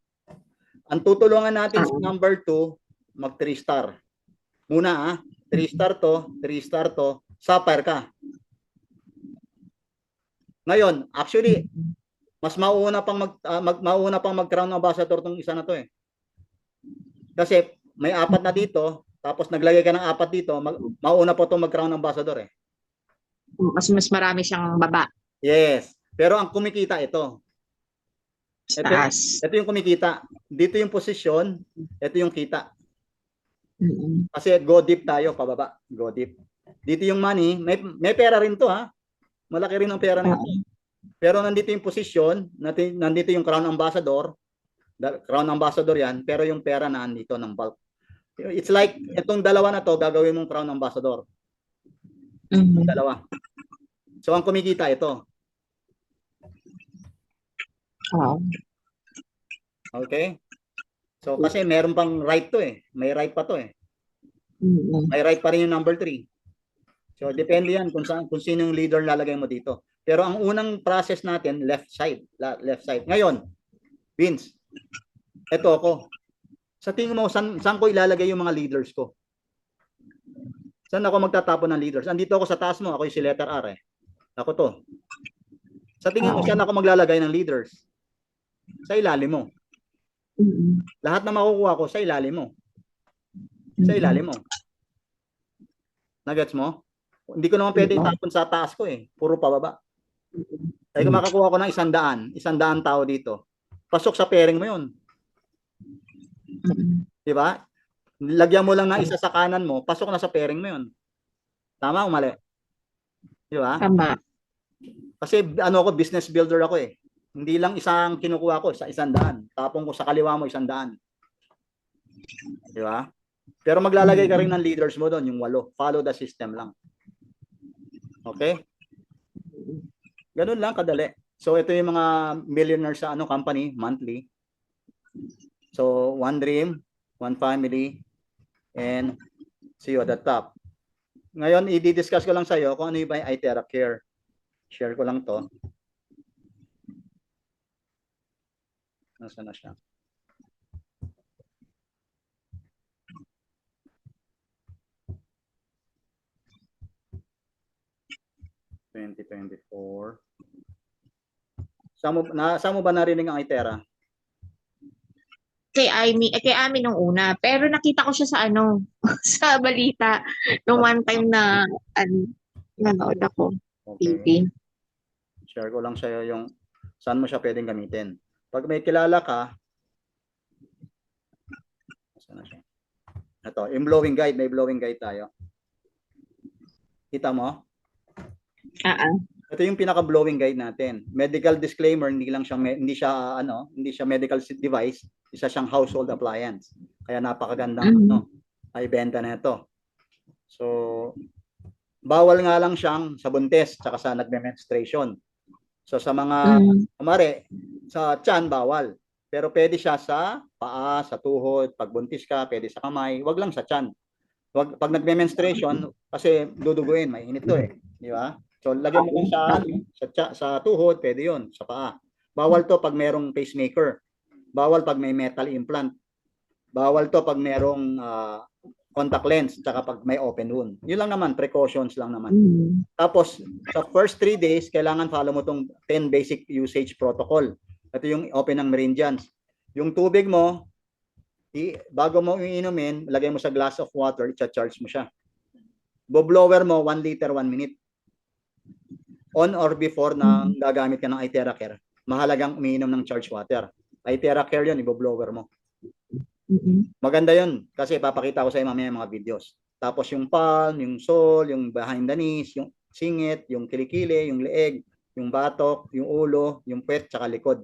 Ang tutulungan natin si number 2, mag 3 star. Muna 3 star to, 3 star to, sapphire ka. Ngayon, actually, mas mauna pang mag-crown ambassador tong isa na to eh. Kasi may 4 na dito, tapos naglagay ka ng 4 dito, mauna po itong mag-crown ambassador eh. Mas marami siyang baba. Yes. Pero ang kumikita ito. Taas. Ito yung kumikita. Dito yung posisyon, ito yung kita. Kasi go deep tayo, pababa. Go deep. Dito yung money, may pera rin to ha. Malaki rin ang pera nito. Pero nandito yung posisyon, nandito yung crown ambassador. Crown ambassador yan, pero yung pera na nandito ng bulk. It's like, itong dalawa na to, gagawin mong crown ambassador. Dalawa. So, ang kumikita ito. Okay? So, kasi meron pang right to eh. May right pa to eh. May right pa rin yung number 3. So, depende yan kung sino yung leader lalagay mo dito. Pero ang unang process natin, left side. Left side. Ngayon, Vince, ito ako. Sa tingin mo, saan ko ilalagay yung mga leaders ko? Saan ako magtatapon ng leaders? Andito ako sa taas mo. Ako yung si letter R eh. Ako to. Sa tingin mo, saan ako maglalagay ng leaders? Sa ilalim mo. Lahat na makukuha ko sa ilalim mo. Sa ilalim mo. Nagets mo? Hindi ko naman pwede itapon sa taas ko eh. Puro pababa. Kaya kung makakuha ko ng 100 tao dito, pasok sa pairing mo yun. Diba? Lagyan mo lang ng isa sa kanan mo, pasok na sa pairing mo yun. Tama o mali? Diba? Tama. Kasi ano ako, business builder ako eh. Hindi lang isang kinukuha ko, sa 100. Tapong ko sa kaliwa mo 100. Diba? Pero maglalagay ka rin ng leaders mo doon, yung 8. Follow the system lang. Okay? Ganun lang kadali. So ito yung mga millionaires sa company monthly. So one dream, one family, and see you at the top. Ngayon i-discuss ko lang sa iyo kung ano yung iTerra Care. Share ko lang to. Nasaan na siya? (2024) Saan mo ba narinig ang iTerra? Kay Amy nung una. Pero nakita ko siya sa sa balita nung one time na nanood ako. Okay. Share ko lang sa'yo yung saan mo siya pwedeng gamitin. Pag may kilala ka, saan na siya? Ito, yung blowing guide. May blowing guide tayo. Kita mo? Ito yung pinaka-blowing guide natin. Medical disclaimer, hindi siya medical device, isa siyang household appliance. Kaya napakagandang ay benta na ito. So, bawal nga lang siyang sa buntis tsaka sa nagme-menstruation. So sa mga kumare, sa tiyan bawal. Pero pwede siya sa paa, sa tuhod, pag buntis ka, pwede sa kamay, wag lang sa tiyan. Pag nagme-menstruation kasi duduguin, mainit to eh, di ba? So lagyan mo sa tuhod, pwede 'yon, sa paa. Bawal to pag merong pacemaker. Bawal pag may metal implant. Bawal to pag merong contact lens, tsaka pag may open wound. Yun lang naman, precautions lang naman. Mm. Tapos, sa first 3 days, kailangan follow mo tong 10 basic usage protocol. Ito yung open ng meridians. Yung tubig mo, bago mo iinumin, lagay mo sa glass of water, i-charge mo siya. Bo-blower mo, 1 liter, 1 minute. On or before na gagamit ka ng iTerra Care, mahalagang umiinom ng charged water. iTerra Care yun, i-blower mo. Maganda yun kasi papakita ko sa iyo mamaya mga videos. Tapos yung palm, yung sole, yung behind the knees, yung singit, yung kilikili, yung leeg, yung batok, yung ulo, yung puwet, tsaka likod.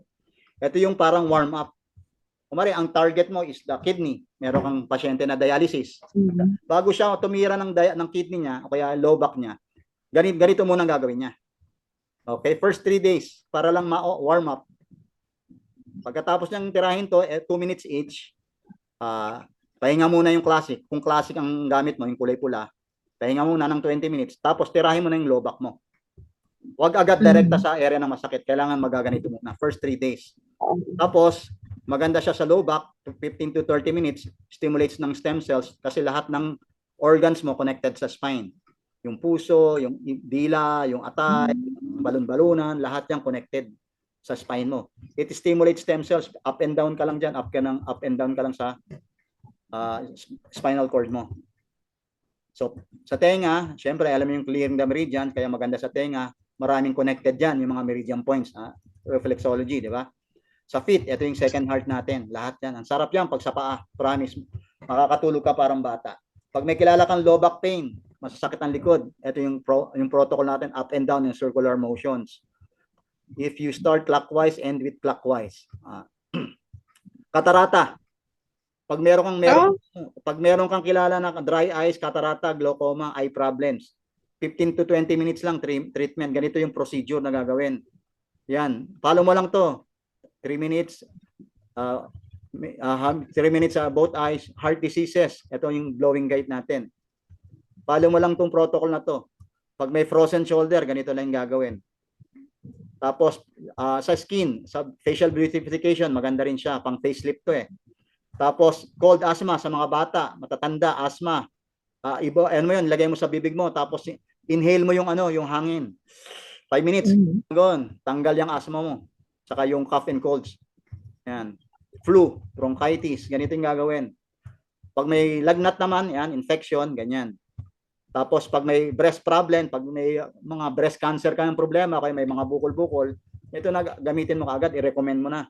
Ito yung parang warm up. Kumari, ang target mo is the kidney. Meron kang pasyente na dialysis. Bago siya tumira ng kidney niya o kaya low back niya, ganito muna ang gagawin niya. Okay, first 3 days para lang ma-warm up. Pagkatapos niyang tirahin to, 2 minutes each, pahinga muna yung classic. Kung classic ang gamit mo, yung kulay pula, pahinga muna ng 20 minutes, tapos tirahin mo na yung low back mo. Huwag agad direkta sa area na masakit. Kailangan magaganito muna, first 3 days. Tapos, maganda siya sa low back, 15 to 30 minutes, stimulates ng stem cells kasi lahat ng organs mo connected sa spine. Yung puso, yung dila, yung atay, yung balon-balunan, lahat yan connected sa spine mo. It stimulates stem cells. Up and down ka lang dyan, up and down ka lang sa spinal cord mo. So, sa tenga, syempre, alam mo yung clearing the meridian, kaya maganda sa tenga, maraming connected dyan, yung mga meridian points, reflexology, di ba? Sa feet, ito yung second heart natin, lahat yan. Ang sarap yan pag sa paa, promise, makakatulog ka parang bata. Pag may kilala kang low back pain, masasakit ang likod, ito yung protocol natin, up and down in circular motions. If you start clockwise, end with clockwise. Katarata. Pag meron kang kilala na dry eyes, catarata, glaucoma, eye problems, 15 to 20 minutes lang treatment. Ganito yung procedure na gagawin. Yan. Follow mo lang to. 3 minutes. 3 minutes sa both eyes. Heart diseases. Ito yung blowing guide natin. Follow mo lang tong protocol na to. Pag may frozen shoulder, ganito lang yung gagawin. Tapos, sa skin, sa facial beautification, maganda rin siya. Pang facelift to eh. Tapos, cold asthma sa mga bata, matatanda, asthma. Ano mo yun, lagay mo sa bibig mo, tapos inhale mo yung yung hangin. 5 minutes, tanggal yung asthma mo. Saka yung cough and colds. Yan. Flu, bronchitis, ganito yung gagawin. Pag may lagnat naman, yan, infection, ganyan. Tapos pag may breast problem, pag may mga breast cancer ka ng problema, kaya may mga bukol-bukol, ito na gamitin mo kaagad, i-recommend mo na.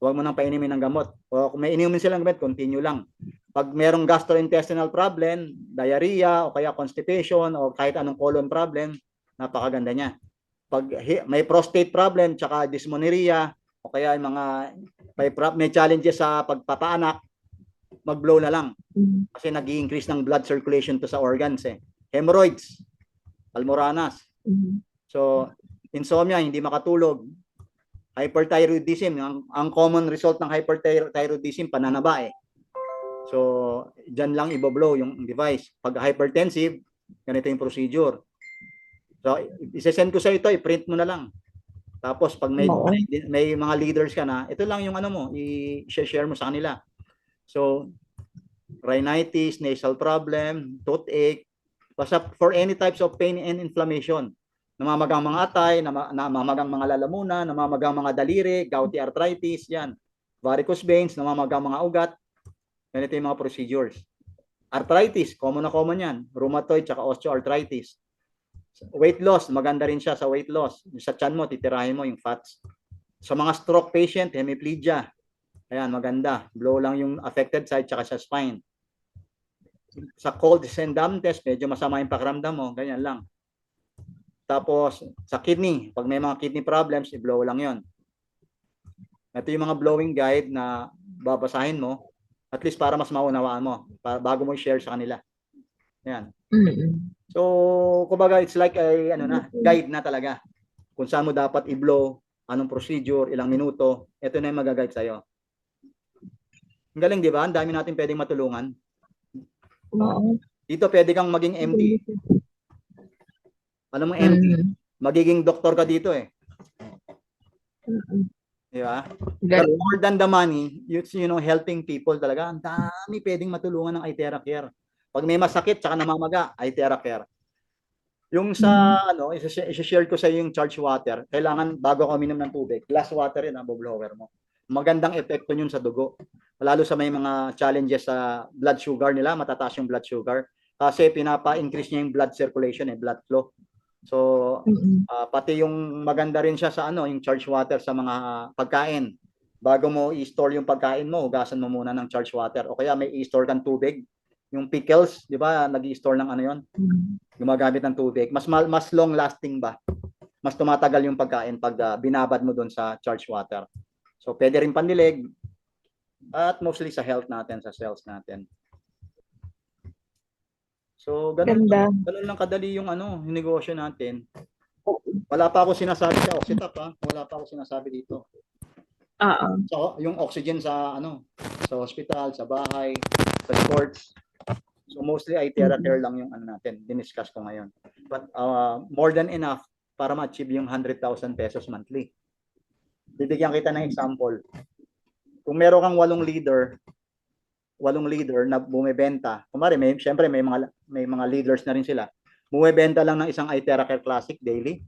Huwag mo nang painumin ng gamot. O kung may inumin silang gamot, continue lang. Pag merong gastrointestinal problem, diarrhea, o kaya constipation, o kahit anong colon problem, napakaganda niya. Pag may prostate problem, tsaka dysmenorrhea, o kaya mga may challenges sa pagpapaanak, mag-blow na lang. Kasi nag-i-increase ng blood circulation to sa organs eh. Hemorrhoids, almoranas. So, insomnia, hindi makatulog. Hyperthyroidism, ang common result ng hyperthyroidism, pananaba eh. So, dyan lang i-blow yung device. Pag hypertensive, ganito yung procedure. So, isesend ko sa ito, i-print mo na lang. Tapos, pag may mga leaders ka na, ito lang yung i-share mo sa kanila. So, rhinitis, nasal problem, toothache, basta for any types of pain and inflammation. Namamagang mga atay, namamagang mga lalamunan, namamagang mga daliri, gouty arthritis, yan. Varicose veins, namamagang mga ugat. Ganito yung mga procedures. Arthritis, common na common yan. Rheumatoid, tsaka osteoarthritis. Weight loss, maganda rin siya sa weight loss. Sa tiyan mo, titirahin mo yung fats. Sa mga stroke patient, hemiplegia. Ayan, maganda. Blow lang yung affected side, tsaka sa spine. Sa cold and dampness, medyo masama yung pakiramdam mo. Ganyan lang. Tapos, sa kidney, pag may mga kidney problems, i-blow lang yon. Ito yung mga blowing guide na babasahin mo, at least para mas maunawaan mo, bago mo i-share sa kanila. Yan. So, kumbaga, it's like a guide na talaga. Kung saan mo dapat i-blow, anong procedure, ilang minuto, ito na yung mag-guide sa'yo. Ang galing, di ba? Ang dami natin pwedeng matulungan. Dito, pwede kang maging MD. Alam mo, MD, magiging doktor ka dito eh. Di ba? But more than the money, helping people talaga. Ang dami pwedeng matulungan ng iTerra Care. Pag may masakit tsaka namamaga, ay TerraCare. Yung sa ano, i-share ko sa yung charge water, kailangan bago ka uminom ng tubig, glass water yun ang blower mo. Magandang epekto yun sa dugo. Lalo sa may mga challenges sa blood sugar nila, matataas yung blood sugar. Kasi pinapa-increase niya yung blood circulation, blood flow. So, pati yung maganda rin siya sa ano, yung charge water sa mga pagkain. Bago mo i-store yung pagkain mo, hugasan mo muna ng charge water. O kaya may i-store kang tubig. Yung pickles, di ba, nag-i-store ng ano yon, gumagamit ng tubig. Mas long lasting ba? Mas tumatagal yung pagkain pag binabad mo doon sa charge water. So, pwede rin pandilig at mostly sa health natin, sa cells natin. So, ganun lang kadali yung ano, yung negosyo natin. Wala pa ako sinasabi sa Oxitap, ha? Wala pa ako sinasabi dito. So, yung oxygen sa ano, sa hospital, sa bahay, sa sports. So mostly ay TerraCare lang yung ano natin, diniscuss ko ngayon. But more than enough para ma-achieve yung 100,000 pesos monthly. Bibigyan kita ng example. Kung meron kang 8 leader na bumebenta, kumari syempre may mga leaders na rin sila. Bumebenta lang ng isang iTerraCare Classic daily.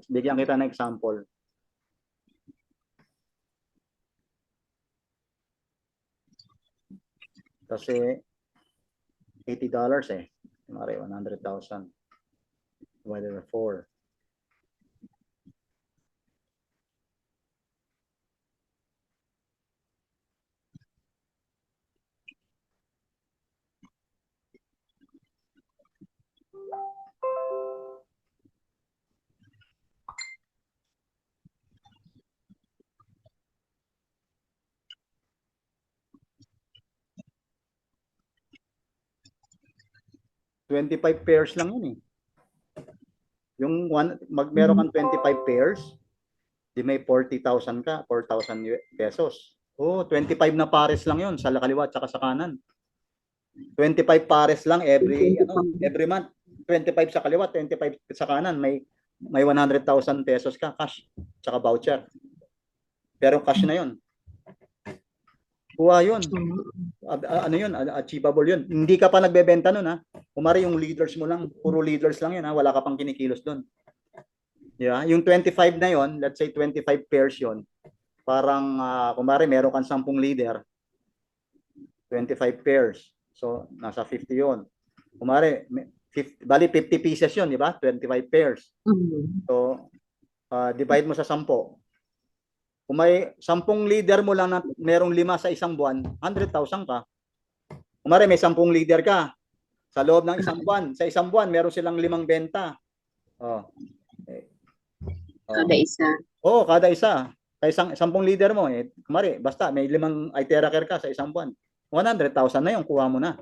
Bigyan kita ng example. Kasi $80 eh. Kumari 100,000 divided by 4. $25 pairs lang yun eh. Yung meron kang 25 pairs, di may 40,000 ka, 4,000 pesos. Oh, 25 na pares lang yun sa kaliwa at sa kanan. 25 pares lang every month. 25 sa kaliwa, 25 sa kanan, may 100,000 pesos ka cash tsaka voucher. Pero cash na yun. Kuha yun. Ano yun? Achievable yun. Hindi ka pa nagbebenta nun, ha? Kumari yung leaders mo lang, puro leaders lang yun, ha? Wala ka pang kinikilos dun. Yeah, yung 25 na yun, let's say 25 pairs yun, parang kumari meron kang 10 leader, 25 pairs. So, nasa 50 yun. Kumari, 50 pieces yun, di ba? 25 pairs. So, divide mo sa 10. Kung may 10 leader mo lang na merong 5 sa isang buwan, 100,000 ka. Kumari may 10 leader ka, sa loob ng isang buwan, sa isang buwan, meron silang 5 benta. Kada isa. Oo, kada isa. Sa 10 leader mo, kumari, basta may 5 iTerraCare ka sa isang buwan. 100,000 na yun, kuha mo na.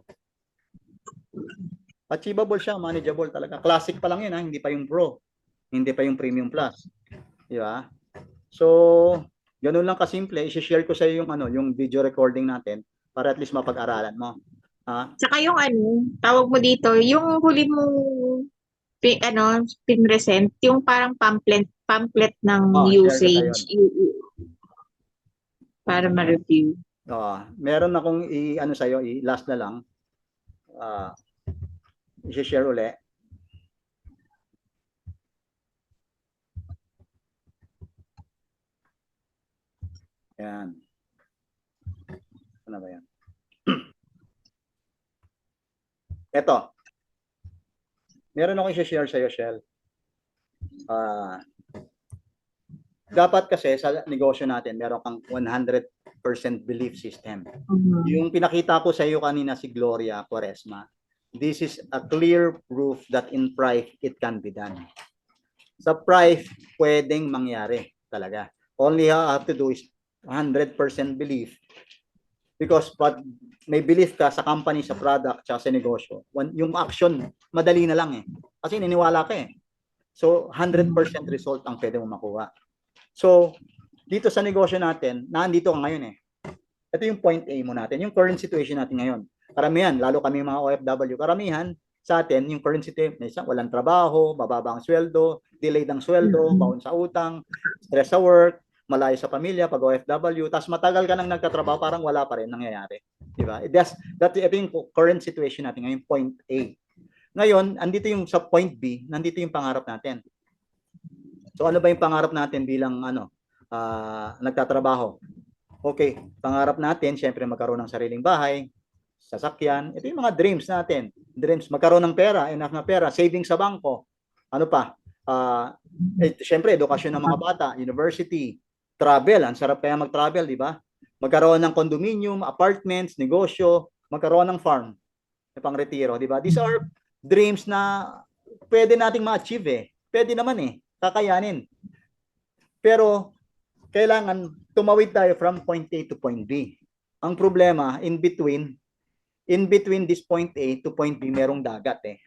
Achievable siya, manageable talaga. Classic pa lang yun, ha? Hindi pa yung Pro. Hindi pa yung Premium Plus. Di ba? So, ganun lang kasimple. I-share ko sa iyo yung video recording natin para at least mapag-aralan mo. Ha? Saka yung tawag mo dito, yung huli mong pinresent, yung parang pamphlet ng usage para ma-review. Meron akong sa'yo, last na lang. I-share uli. Yan. Ano ba yan? Ito. Meron akong i-share sa'yo, Shell. Dapat kasi sa negosyo natin, meron kang 100% belief system. Yung pinakita ko sa iyo kanina si Gloria Quaresma, this is a clear proof that in price, it can be done. Sa price, pwedeng mangyari talaga. Only you have to do is 100% belief. Because may belief ka sa company, sa product, sa negosyo. Yung action, madali na lang eh. Kasi niniwala ka eh. So, 100% result ang pwede mo makuha. So, dito sa negosyo natin, nandito ka ngayon eh. Ito yung point A mo natin, yung current situation natin ngayon. Karamihan, lalo kami mga OFW, karamihan sa atin, yung current situation, walang trabaho, mababa ang sweldo, delayed ang sweldo, baon sa utang, stress sa work, malayo sa pamilya, pag OFW, tapos matagal ka nang nagtatrabaho, parang wala pa rin nangyayari. Diba? Ito yung current situation natin ngayon, point A. Ngayon, andito yung sa point B, nandito yung pangarap natin. So ano ba yung pangarap natin bilang nagtatrabaho? Okay, pangarap natin, syempre magkaroon ng sariling bahay, sasakyan. Ito yung mga dreams natin. Dreams, magkaroon ng pera, enough na pera, saving sa bangko. Ano pa? Syempre, edukasyon ng mga bata, university, travel. Ang sarap kaya mag-travel, di ba? Magkaroon ng condominium, apartments, negosyo, magkaroon ng farm, pang retiro, di ba? These are dreams na pwede nating ma-achieve eh. Pwede naman eh, kakayanin. Pero kailangan tumawid tayo from point A to point B. Ang problema, in between this point A to point B, merong dagat eh.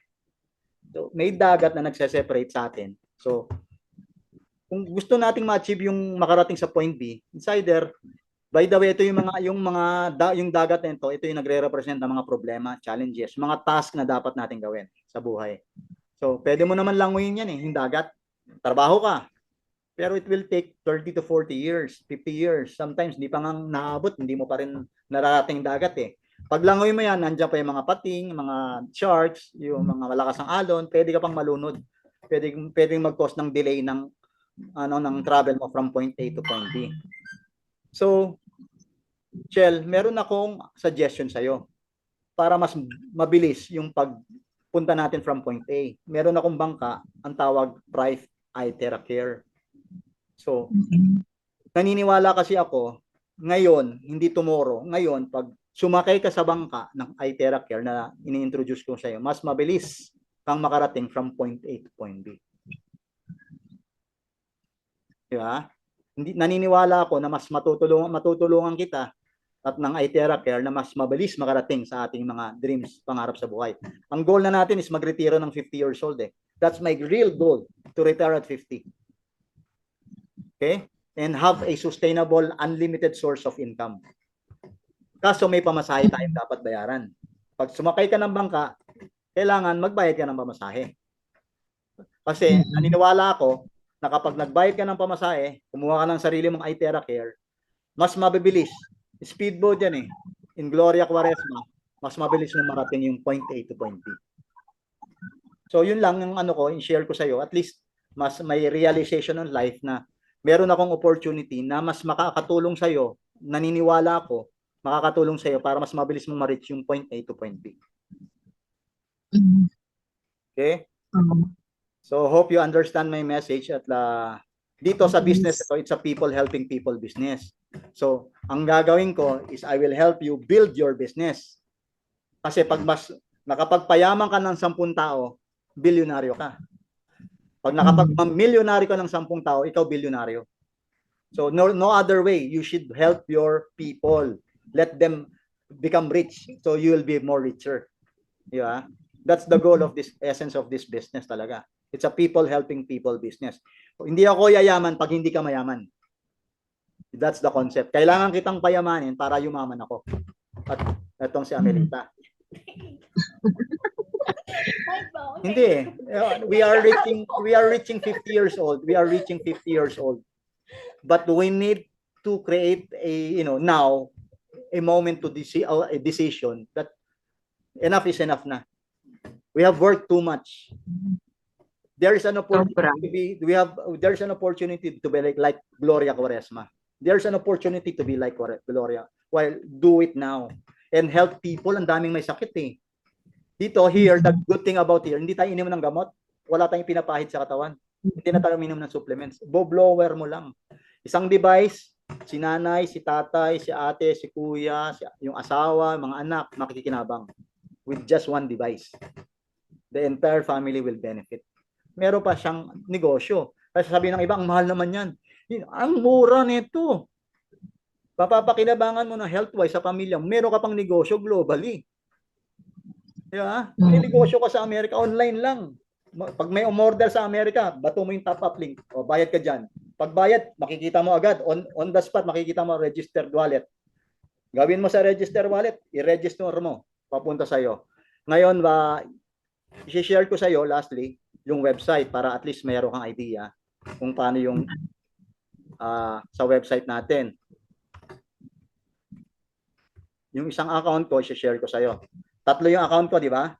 So, may dagat na nagse-separate sa atin. So, kung gusto nating ma-achieve yung makarating sa point B, it's either, by the way, ito yung dagat na ito yung nagre-represent ng mga problema, challenges, mga task na dapat nating gawin sa buhay. So, pwede mo naman languyin yan eh, yung dagat. Trabaho ka. Pero it will take 30 to 40 years, 50 years. Sometimes, di pa nga naabot, hindi mo pa rin nararating dagat eh. Pag langoy mo yan, nandiyan pa yung mga pating, mga sharks, yung mga malakas ang alon, pwede ka pang malunod. Pwedeng mag-cause ng delay ng travel mo from point A to point B. So, Chel, meron akong suggestion sa'yo para mas mabilis yung pagpunta natin from point A. Meron akong bangka, ang tawag Price iTerra Care. So, naniniwala kasi ako, ngayon, hindi tomorrow, ngayon, pag sumakay ka sa bangka ng iTerra Care na ini-introduce ko sa iyo, mas mabilis kang makarating from point A to point B. Diba? Naniniwala ako na mas matutulungan kita at ng iTerra Care na mas mabilis makarating sa ating mga dreams, pangarap sa buhay. Ang goal na natin is magretiro ng 50 years old eh. That's my real goal, to retire at 50. Okay? And have a sustainable, unlimited source of income. Kaso may pamasahe tayong dapat bayaran. Pag sumakay ka ng bangka, kailangan magbayad ka ng pamasahe. Kasi naniniwala ako na kapag nagbayad ka ng pamasahe, kumuha ka ng sarili mong iTerra Care, mas mabibilis. Speedboat yan eh. In Gloria Quaresma, mas mabilis mo marating yung point A to point B. So yun lang yung i-share ko sa iyo. At least mas may realization on life na meron akong opportunity na mas makakatulong sa iyo. Naniniwala ako, makakatulong sa iyo para mas mabilis mo ma-reach yung point A to point B. Okay? So hope you understand my message at dito sa business ito, it's a people helping people business. So, ang gagawin ko is I will help you build your business. Kasi pag mas nakapagpayaman ka ng 10 tao, bilyonaryo ka. Pag nakapag-milyonaryo ka ng 10 tao, ikaw bilyonaryo. So, no other way. You should help your people. Let them become rich. So, you will be more richer. Yeah? That's the goal of this essence of this business talaga. It's a people helping people business. So, hindi ako yayaman pag hindi ka mayaman. That's the concept. Kailangan kitang payamanin para yumaman ako. At itong si Amelita. Hindi. We are reaching 50 years old. We are reaching 50 years old. But we need to create now a moment to a decision that enough is enough na. We have worked too much. There is an opportunity there's an opportunity to be like Gloria Quaresma. There's an opportunity to be like Gloria. Well, do it now and help people. Ang daming may sakit eh. Here, the good thing about here, hindi tayo ininom ng gamot. Wala tayong pinapahid sa katawan. Hindi na tayo ininom ng supplements. Blower mo lang. Isang device, si nanay, si tatay, si ate, si kuya, yung asawa, mga anak, makikinabang. With just one device. The entire family will benefit. Meron pa siyang negosyo. Kasi sabihin ng iba, ang mahal naman yan. Ang mura nito. Papapakinabangan mo na health-wise sa pamilya. Meron ka pang negosyo globally. Yeah? May negosyo ka sa Amerika, online lang. Pag may umorder sa Amerika, bato mo yung top-up link. O, bayad ka dyan. Pag bayad, makikita mo agad. On the spot, makikita mo registered wallet. Gawin mo sa registered wallet, i-register mo. Papunta sa'yo. Ngayon, i-share ko sa'yo, lastly, yung website para at least mayroon kang idea kung paano yung sa website natin. Yung isang account ko, i-share ko sa'yo. 3 yung account ko, di ba?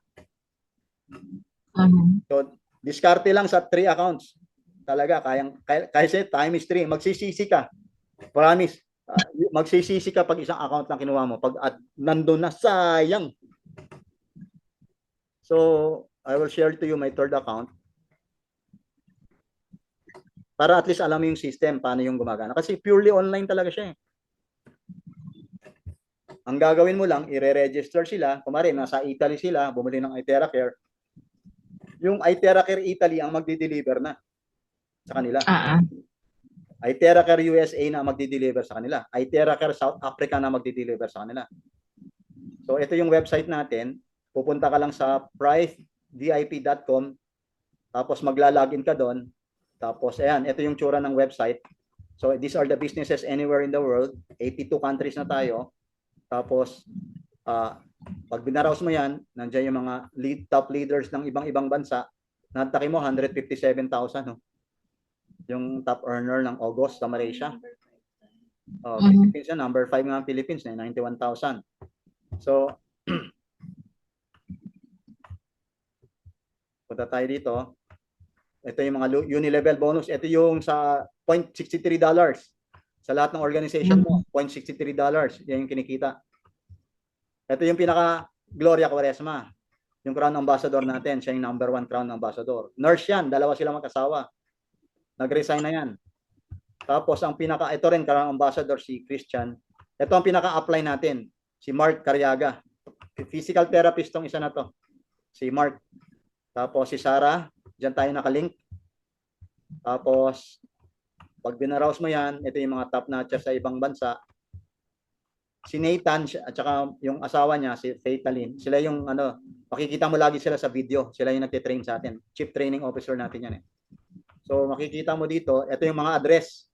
So, diskarte lang sa 3 accounts. Talaga, kasi time is 3. Magsisisi ka. Promise. Magsisisi ka pag isang account lang kinuha mo. Pag at nandun na, sayang. So, I will share to you my third account. Para at least alam mo yung system, paano yung gumagana. Kasi purely online talaga siya eh. Ang gagawin mo lang, i-register sila. Kumari, nasa Italy sila, bumili ng iTeracare. Yung iTeracare Italy ang magdi-deliver na sa kanila. iTeracare USA na magdi-deliver sa kanila. iTeracare South Africa na magdi-deliver sa kanila. So, ito yung website natin. Pupunta ka lang sa pricevip.com. Tapos magla-login ka doon. Tapos, ayan, ito yung tsura ng website. So, these are the businesses anywhere in the world. 82 countries na tayo. Tapos, pag binaraos mo yan, nandiyan yung mga top leaders ng ibang bansa. Nataki mo, 157,000. No? Yung top earner ng August sa Malaysia. Philippines yan, number 5 nga Philippines, 91,000. So, punta tayo dito. Ito yung mga uni-level bonus. Ito yung sa $0.63. Sa lahat ng organization mo, $0.63. Yan yung kinikita. Ito yung pinaka Gloria Quaresma. Yung Crown Ambassador natin. Siya yung number 1 Crown Ambassador. Nurse yan. 2 sila mag-asawa. Nag-resign na yan. Tapos ang pinaka, ito rin Crown Ambassador si Christian. Ito ang pinaka-apply natin. Si Mark Cariaga. Physical therapist tong isa na to. Si Mark. Tapos si Sarah. Diyan tayo nakalink. Tapos, pag binaraos mo yan, ito yung mga top notcher sa ibang bansa. Si Nathan at saka yung asawa niya, si Faithalin, sila yung makikita mo lagi sila sa video. Sila yung nagtitrain sa atin. Chief Training Officer natin yan eh. So, makikita mo dito, ito yung mga address.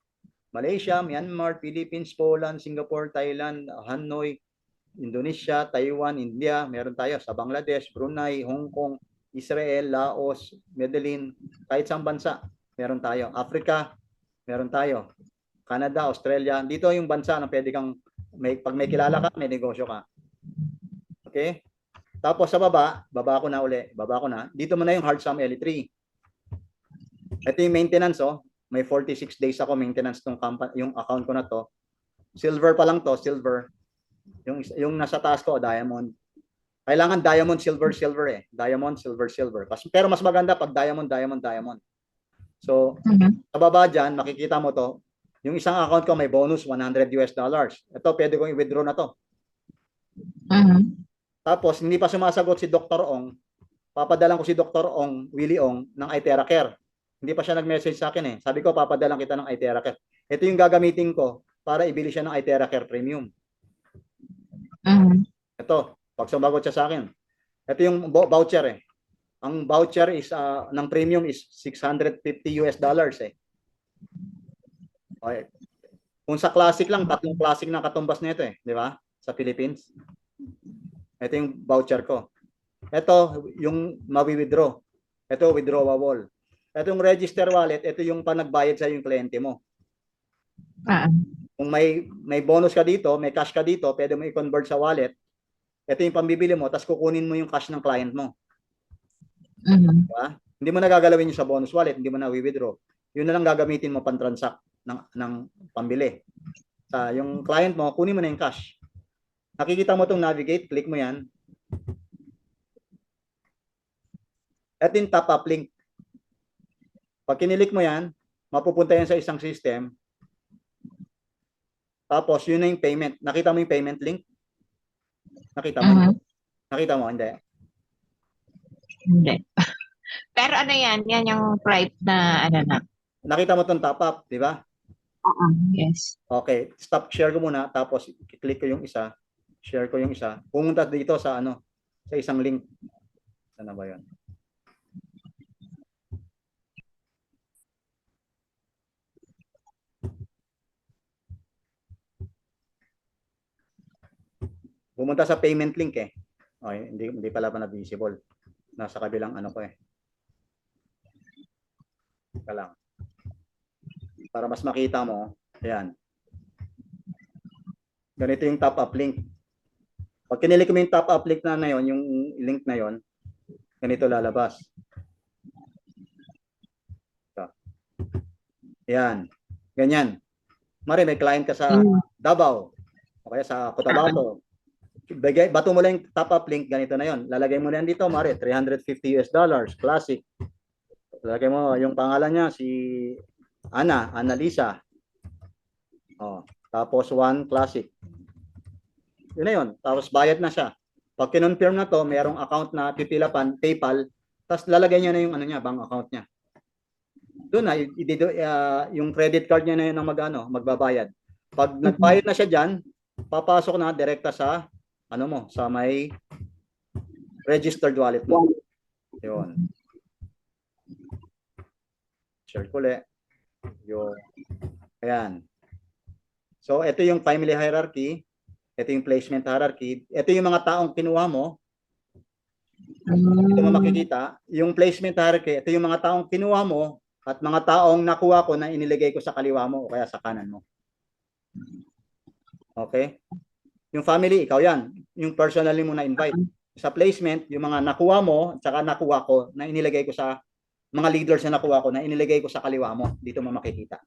Malaysia, Myanmar, Philippines, Poland, Singapore, Thailand, Hanoi, Indonesia, Taiwan, India, meron tayo sa Bangladesh, Brunei, Hong Kong, Israel, Laos, Medellin, kahit saan bansa, meron tayo. Africa, meron tayo. Canada, Australia, dito yung bansa na pwede kang, pag may kilala ka, may negosyo ka. Okay? Tapos sa baba ko na uli, dito mo na yung hard sum L3. Ito yung maintenance, oh. May 46 days ako maintenance tong yung account ko na to. Silver pa lang to, silver. Yung nasa taas ko, diamond. Kailangan diamond, silver, silver eh. Diamond, silver, silver. Pero mas maganda pag diamond, diamond, diamond. So, sa baba dyan, makikita mo to. Yung isang account ko may bonus $100. Ito, pwede kong i-withdraw na to. Tapos, hindi pa sumasagot si Dr. Ong. Papadalan ko si Dr. Ong, Willie Ong, ng iTeracare. Hindi pa siya nag-message sa akin eh. Sabi ko, papadalan kita ng iTeracare. Ito yung gagamitin ko para ibili siya ng iTeracare Premium. Ito. Pag sumagot siya sa akin, ito yung voucher eh. Ang voucher is ng premium is $650 eh. Okay. Kung sa classic lang, 3 classic na katumbas nito eh, di ba? Sa Philippines. Ito yung voucher ko. Ito yung mawi-withdraw. Ito withdrawable. Ito yung register wallet, ito yung panagbayad sa yung kliyente mo. Kung may bonus ka dito, may cash ka dito, pwede mo i-convert sa wallet. Ito yung pambibili mo, tapos kukunin mo yung cash ng client mo. Diba? Hindi mo na gagalawin yung sa bonus wallet, hindi mo na withdraw. Yun na lang gagamitin mo pan-transact ng pambili. Sa yung client mo, kunin mo na yung cash. Nakikita mo itong navigate, click mo yan. Ito yung top-up link. Pag kinilik mo yan, mapupunta yan sa isang system. Tapos, yun na yung payment. Nakita mo yung payment link? Nakita mo? Nakita mo? Hindi. Hindi. Pero ano yan? Yan yung private na na. Nakita mo itong top up, di ba? Yes. Okay. Stop share ko muna. Tapos, click ko yung isa. Share ko yung isa. Pumunta dito sa sa isang link. Sana ba yun? Pumunta sa payment link eh. Okay, hindi pala pa na visible. Nasa kabilang ko eh. Ika lang. Para mas makita mo, ayan. Ganito yung top up link. Pag kinilik mo yung top-up link na yon, yung link na yon, ganito lalabas. So, yan. Ganyan. Mari, may client ka sa Davao o kaya sa Cotabato. Bato mo lang yung top-up link, ganito na yon. Lalagay mo na yan dito, Mari, $350 classic. Lalagay mo yung pangalan niya, si Annalisa. Oh, tapos 1 classic. Yun na yun. Tapos bayad na siya. Pag kinonfirm na to, mayroong account na pipilapan, PayPal, tapos lalagay niya na yung ano niya, bank account niya. Doon na, yung credit card niya na yun ang magbabayad. Pag nagbayad na siya dyan, papasok na direkta sa ano mo, sa may registered wallet mo. Yun. Share ko ulit. Yung, ayan. So, ito yung family hierarchy. Ito yung placement hierarchy. Ito yung mga taong kinuha mo. Ito mo makikita. Yung placement hierarchy, ito yung mga taong kinuha mo at mga taong nakuha ko na iniligay ko sa kaliwa mo o kaya sa kanan mo. Okay? Yung family, ikaw yan. Yung personally mo na-invite. Sa placement, yung mga nakuha mo at saka nakuha ko na inilagay ko sa mga leaders na nakuha ko na inilagay ko sa kaliwa mo. Dito mo makikita.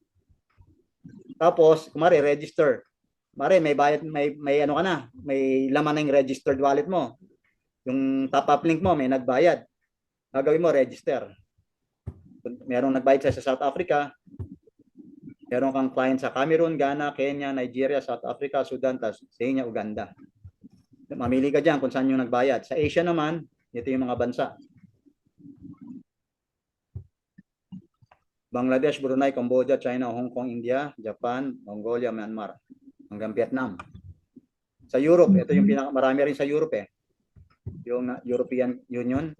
Tapos, kumari, register. Mare, may bayad, may ano ka na, may laman na yung registered wallet mo. Yung top-up link mo, may nagbayad. Gagawin mo, register. Merong nagbayad sa South Africa, meron kang client sa Cameroon, Ghana, Kenya, Nigeria, South Africa, Sudan, tapos sa inyo, Uganda. Mamili ka dyan kung saan yung nagbayad. Sa Asia naman, ito yung mga bansa. Bangladesh, Brunei, Cambodia, China, Hong Kong, India, Japan, Mongolia, Myanmar, hanggang Vietnam. Sa Europe, ito yung marami rin sa Europe eh. Yung European Union.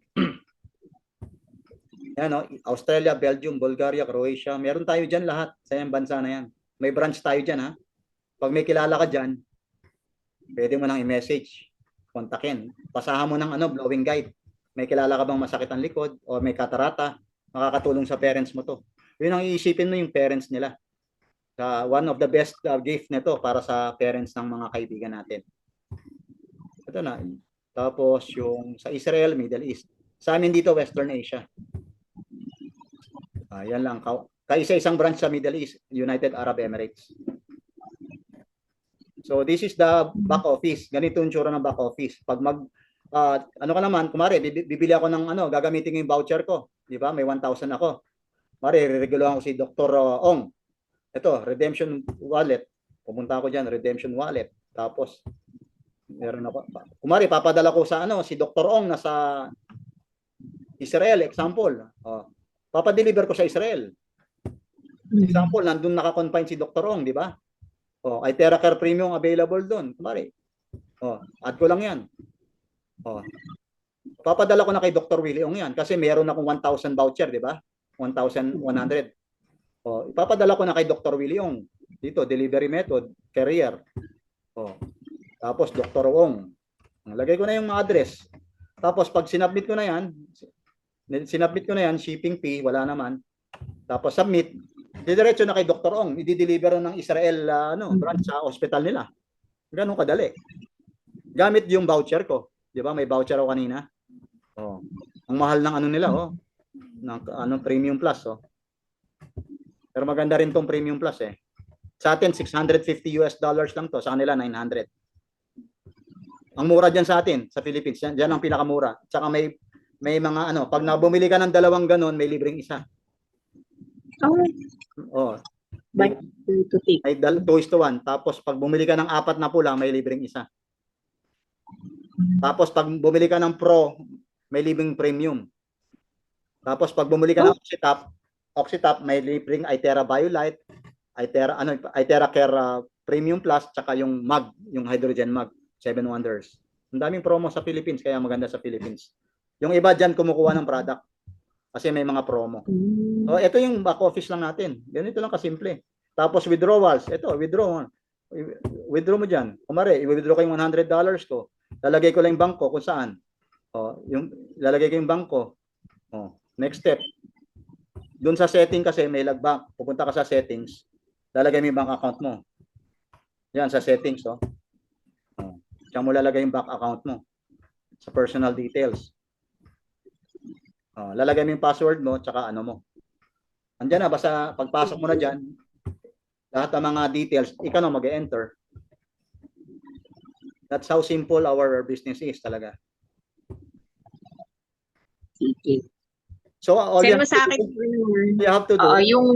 Yan, no? Australia, Belgium, Bulgaria, Croatia. Meron tayo dyan lahat sa yung bansa na yan. May branch tayo dyan ha. Pag may kilala ka dyan, pwede mo nang i-message, kontakin. Pasahan mo ng blowing guide. May kilala ka bang masakit ang likod o may katarata, makakatulong sa parents mo to. Yun ang iisipin mo yung parents nila. One of the best gift nito para sa parents ng mga kaibigan natin. Ito na. Tapos yung sa Israel, Middle East. Sa amin dito, Western Asia. Yan lang. Kaisa-isang branch sa Middle East, United Arab Emirates. So this is the back office. Ganito yung tsura ng back office. Pag ano ka naman, kumari, bibili ako ng gagamitin ko yung voucher ko. Di ba? May 1,000 ako. Kumari, re-regulahan ko si Dr. Ong. Ito, redemption wallet. Pumunta ako dyan, redemption wallet. Tapos, meron ako. Kumari, papadala ko sa si Dr. Ong na sa Israel, example. Papadeliver ko sa Israel. Example, nandun naka-confine si Dr. Ong, di ba? iTera Care Premium available doon. Kumari. Add ko lang yan. Papadala ko na kay Dr. Willie Ong yan kasi meron akong 1,000 voucher, di ba? 1,100. Ipapadala ko na kay Dr. Willie Ong. Dito, delivery method, carrier. Tapos, Dr. Ong. Lagay ko na yung address. Tapos, pag sinubmit ko na yan, shipping fee, wala naman. Tapos, submit. Didiretso na kay Dr. Ong. I-deliver ng Israel branch sa hospital nila. Ganun kadali. Gamit yung voucher ko. Di ba? May voucher ako kanina. Ang mahal ng nila, ng Premium Plus, Pero maganda rin tong Premium Plus eh. Sa atin, $650 lang to. Sa kanila, 900. Ang mura dyan sa atin, sa Philippines, dyan ang pinakamura. Tsaka may mga pag bumili ka ng 2 ganon, may libreng isa. May 2:1. Tapos pag bumili ka ng 4 na pula, may libreng isa. Tapos pag bumili ka ng Pro, may libreng Premium. Tapos pag bumili ka ng Oxytop, may libreng iTera BioLite, iTera Care Premium Plus, tsaka yung mug, yung hydrogen mug, 7 Wonders. Ang daming promo sa Philippines, kaya maganda sa Philippines. Yung iba dyan kumukuha ng product kasi may mga promo. So, ito yung back office lang natin. Ganito lang kasimple. Tapos withdrawals. Ito, withdraw. Withdraw mo dyan. Kumari, i-withdraw ko yung $100 ko. Lalagay ko lang yung bangko kung saan. Lalagay ko yung bangko. Next step. Doon sa setting kasi may lagbank. Pupunta ka sa settings. Lalagay mo yung bank account mo. Yan, sa settings. Diyan mo lalagay yung bank account mo sa personal details. Lalagay mo yung password mo tsaka ano mo. Andiyan na, basta pagpasok mo na diyan, lahat ng mga details, ikaw na mag-enter. That's how simple our business is talaga. Sige. So all Send mo sa akin you have to do, yung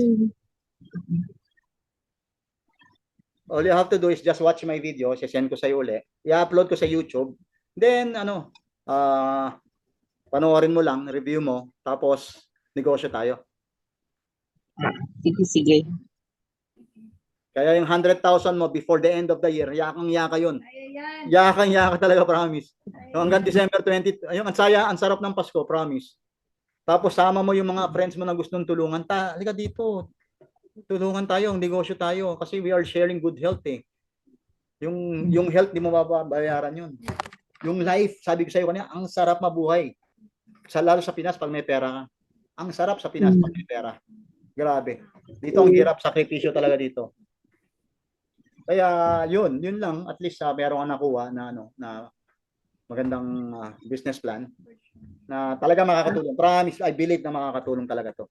all you have to do is just watch my video, send ko sa iyo uli, i-upload ko sa YouTube. Then panoorin mo lang, review mo, tapos negosyo tayo. sige. Kaya yung 100,000 mo before the end of the year, yakang-yaka yun. Ayan. Yakang-yaka talaga, promise. So, hanggang December 20, ayun, ang sarap ng Pasko, promise. Tapos sama mo yung mga friends mo na gustong tulungan. Halika dito. Tulungan tayo, negosyo tayo. Kasi we are sharing good health eh. Yung health, di mo babayaran yun. Yung life, sabi ko sa iyo kanina, ang sarap mabuhay. Lalo sa Pinas, pag may pera ka. Ang sarap sa Pinas pag may pera. Grabe. Dito ang hirap, sakripisyo talaga dito. Kaya yun lang, at least meron kang nakuha na na magandang business plan na talaga makakatulong. Promise, I believe na makakatulong talaga to.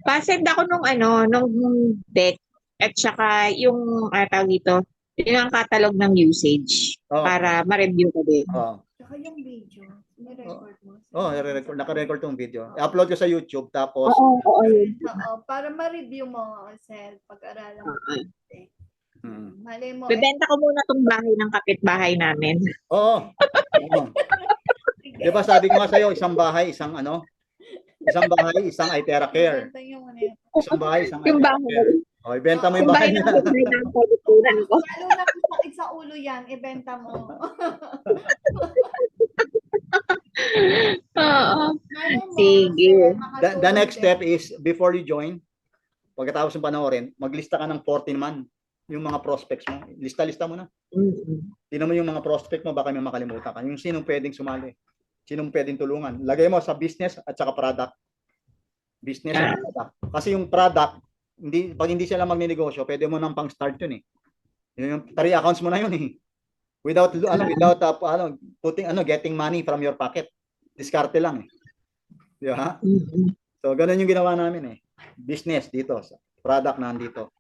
Pa-send ako nung deck at saka yung tawag dito, yung catalog ng usage para ma-review ko din. Saka yung video, nirecord mo. Naka-record tong video. I-upload ko sa YouTube tapos Oo, yun. Para ma-review mo, Sel, pag-aralan mo. Malay mo. Bebenta ko muna tong bahay ng kapitbahay namin. Oo. Di ba sabi ko nga sa'yo, isang bahay, isang iTera Care. Isang bahay, isang Yung iTera bahay. Care. Ibenta mo yung bahay Yung nila. bahay ng pagkukunan ko. Lalo na kung sakit sa ulo yan, ibenta mo. Oo. Sige. The next step is, before you join, pagkatapos ng panoorin, maglista ka ng 14 man. Yung mga prospects mo. Lista mo na. Tingnan mo yung mga prospect mo, baka may makalimutan ka. Yung sinong pwedeng sumali. Sinong pwedeng tulungan. Lagay mo sa business at saka product. Business at product. Kasi yung product, pag hindi sila magninegosyo, pwede mo nang pang-start yun eh. Yung 3 accounts mo na yun eh. Without getting money from your pocket. Diskarte lang eh. Di ba? So, ganun yung ginawa namin eh. Business dito. Product nandito.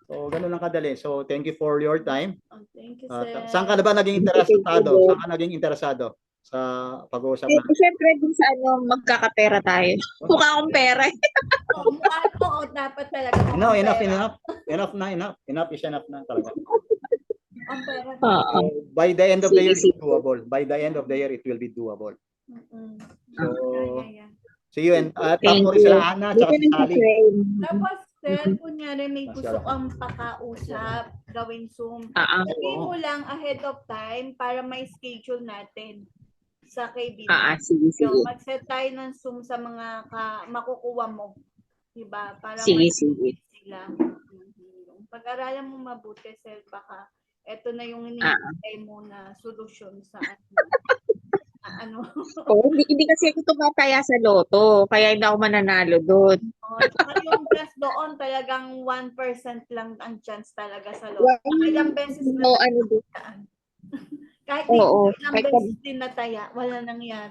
So, ganun lang kadali. So, thank you for your time. Thank you, sir. Saan ka na ba naging interesado? Saan ka naging interesado sa pag-uusap natin? Siyempre din sa magkakapera tayo. Mukha akong pera. Dapat talaga. Enough is enough na talaga. Ang pera. By the end of the year, it's doable. By the end of the year, it will be doable. So, see you and tap mo rin sila Ana at si Sally. Tapos, sir, kunyari may gusto kang pakausap, gawin Zoom. Sabihin mo lang ahead of time para may schedule natin sa kaibigan. Sige. So, mag-set tayo ng Zoom sa mga makukuha mo. Diba? Para sige. Sila. Pag-aralan mo mabuti, sir, baka eto na yung hinihintay mo na solusyon sa hindi kasi ako tumataya sa loto, kaya hindi ako mananalo doon. Yung chance doon, talagang 1% lang ang chance talaga sa loto. Ilang beses na kahit ilang beses din nataya, wala nangyari.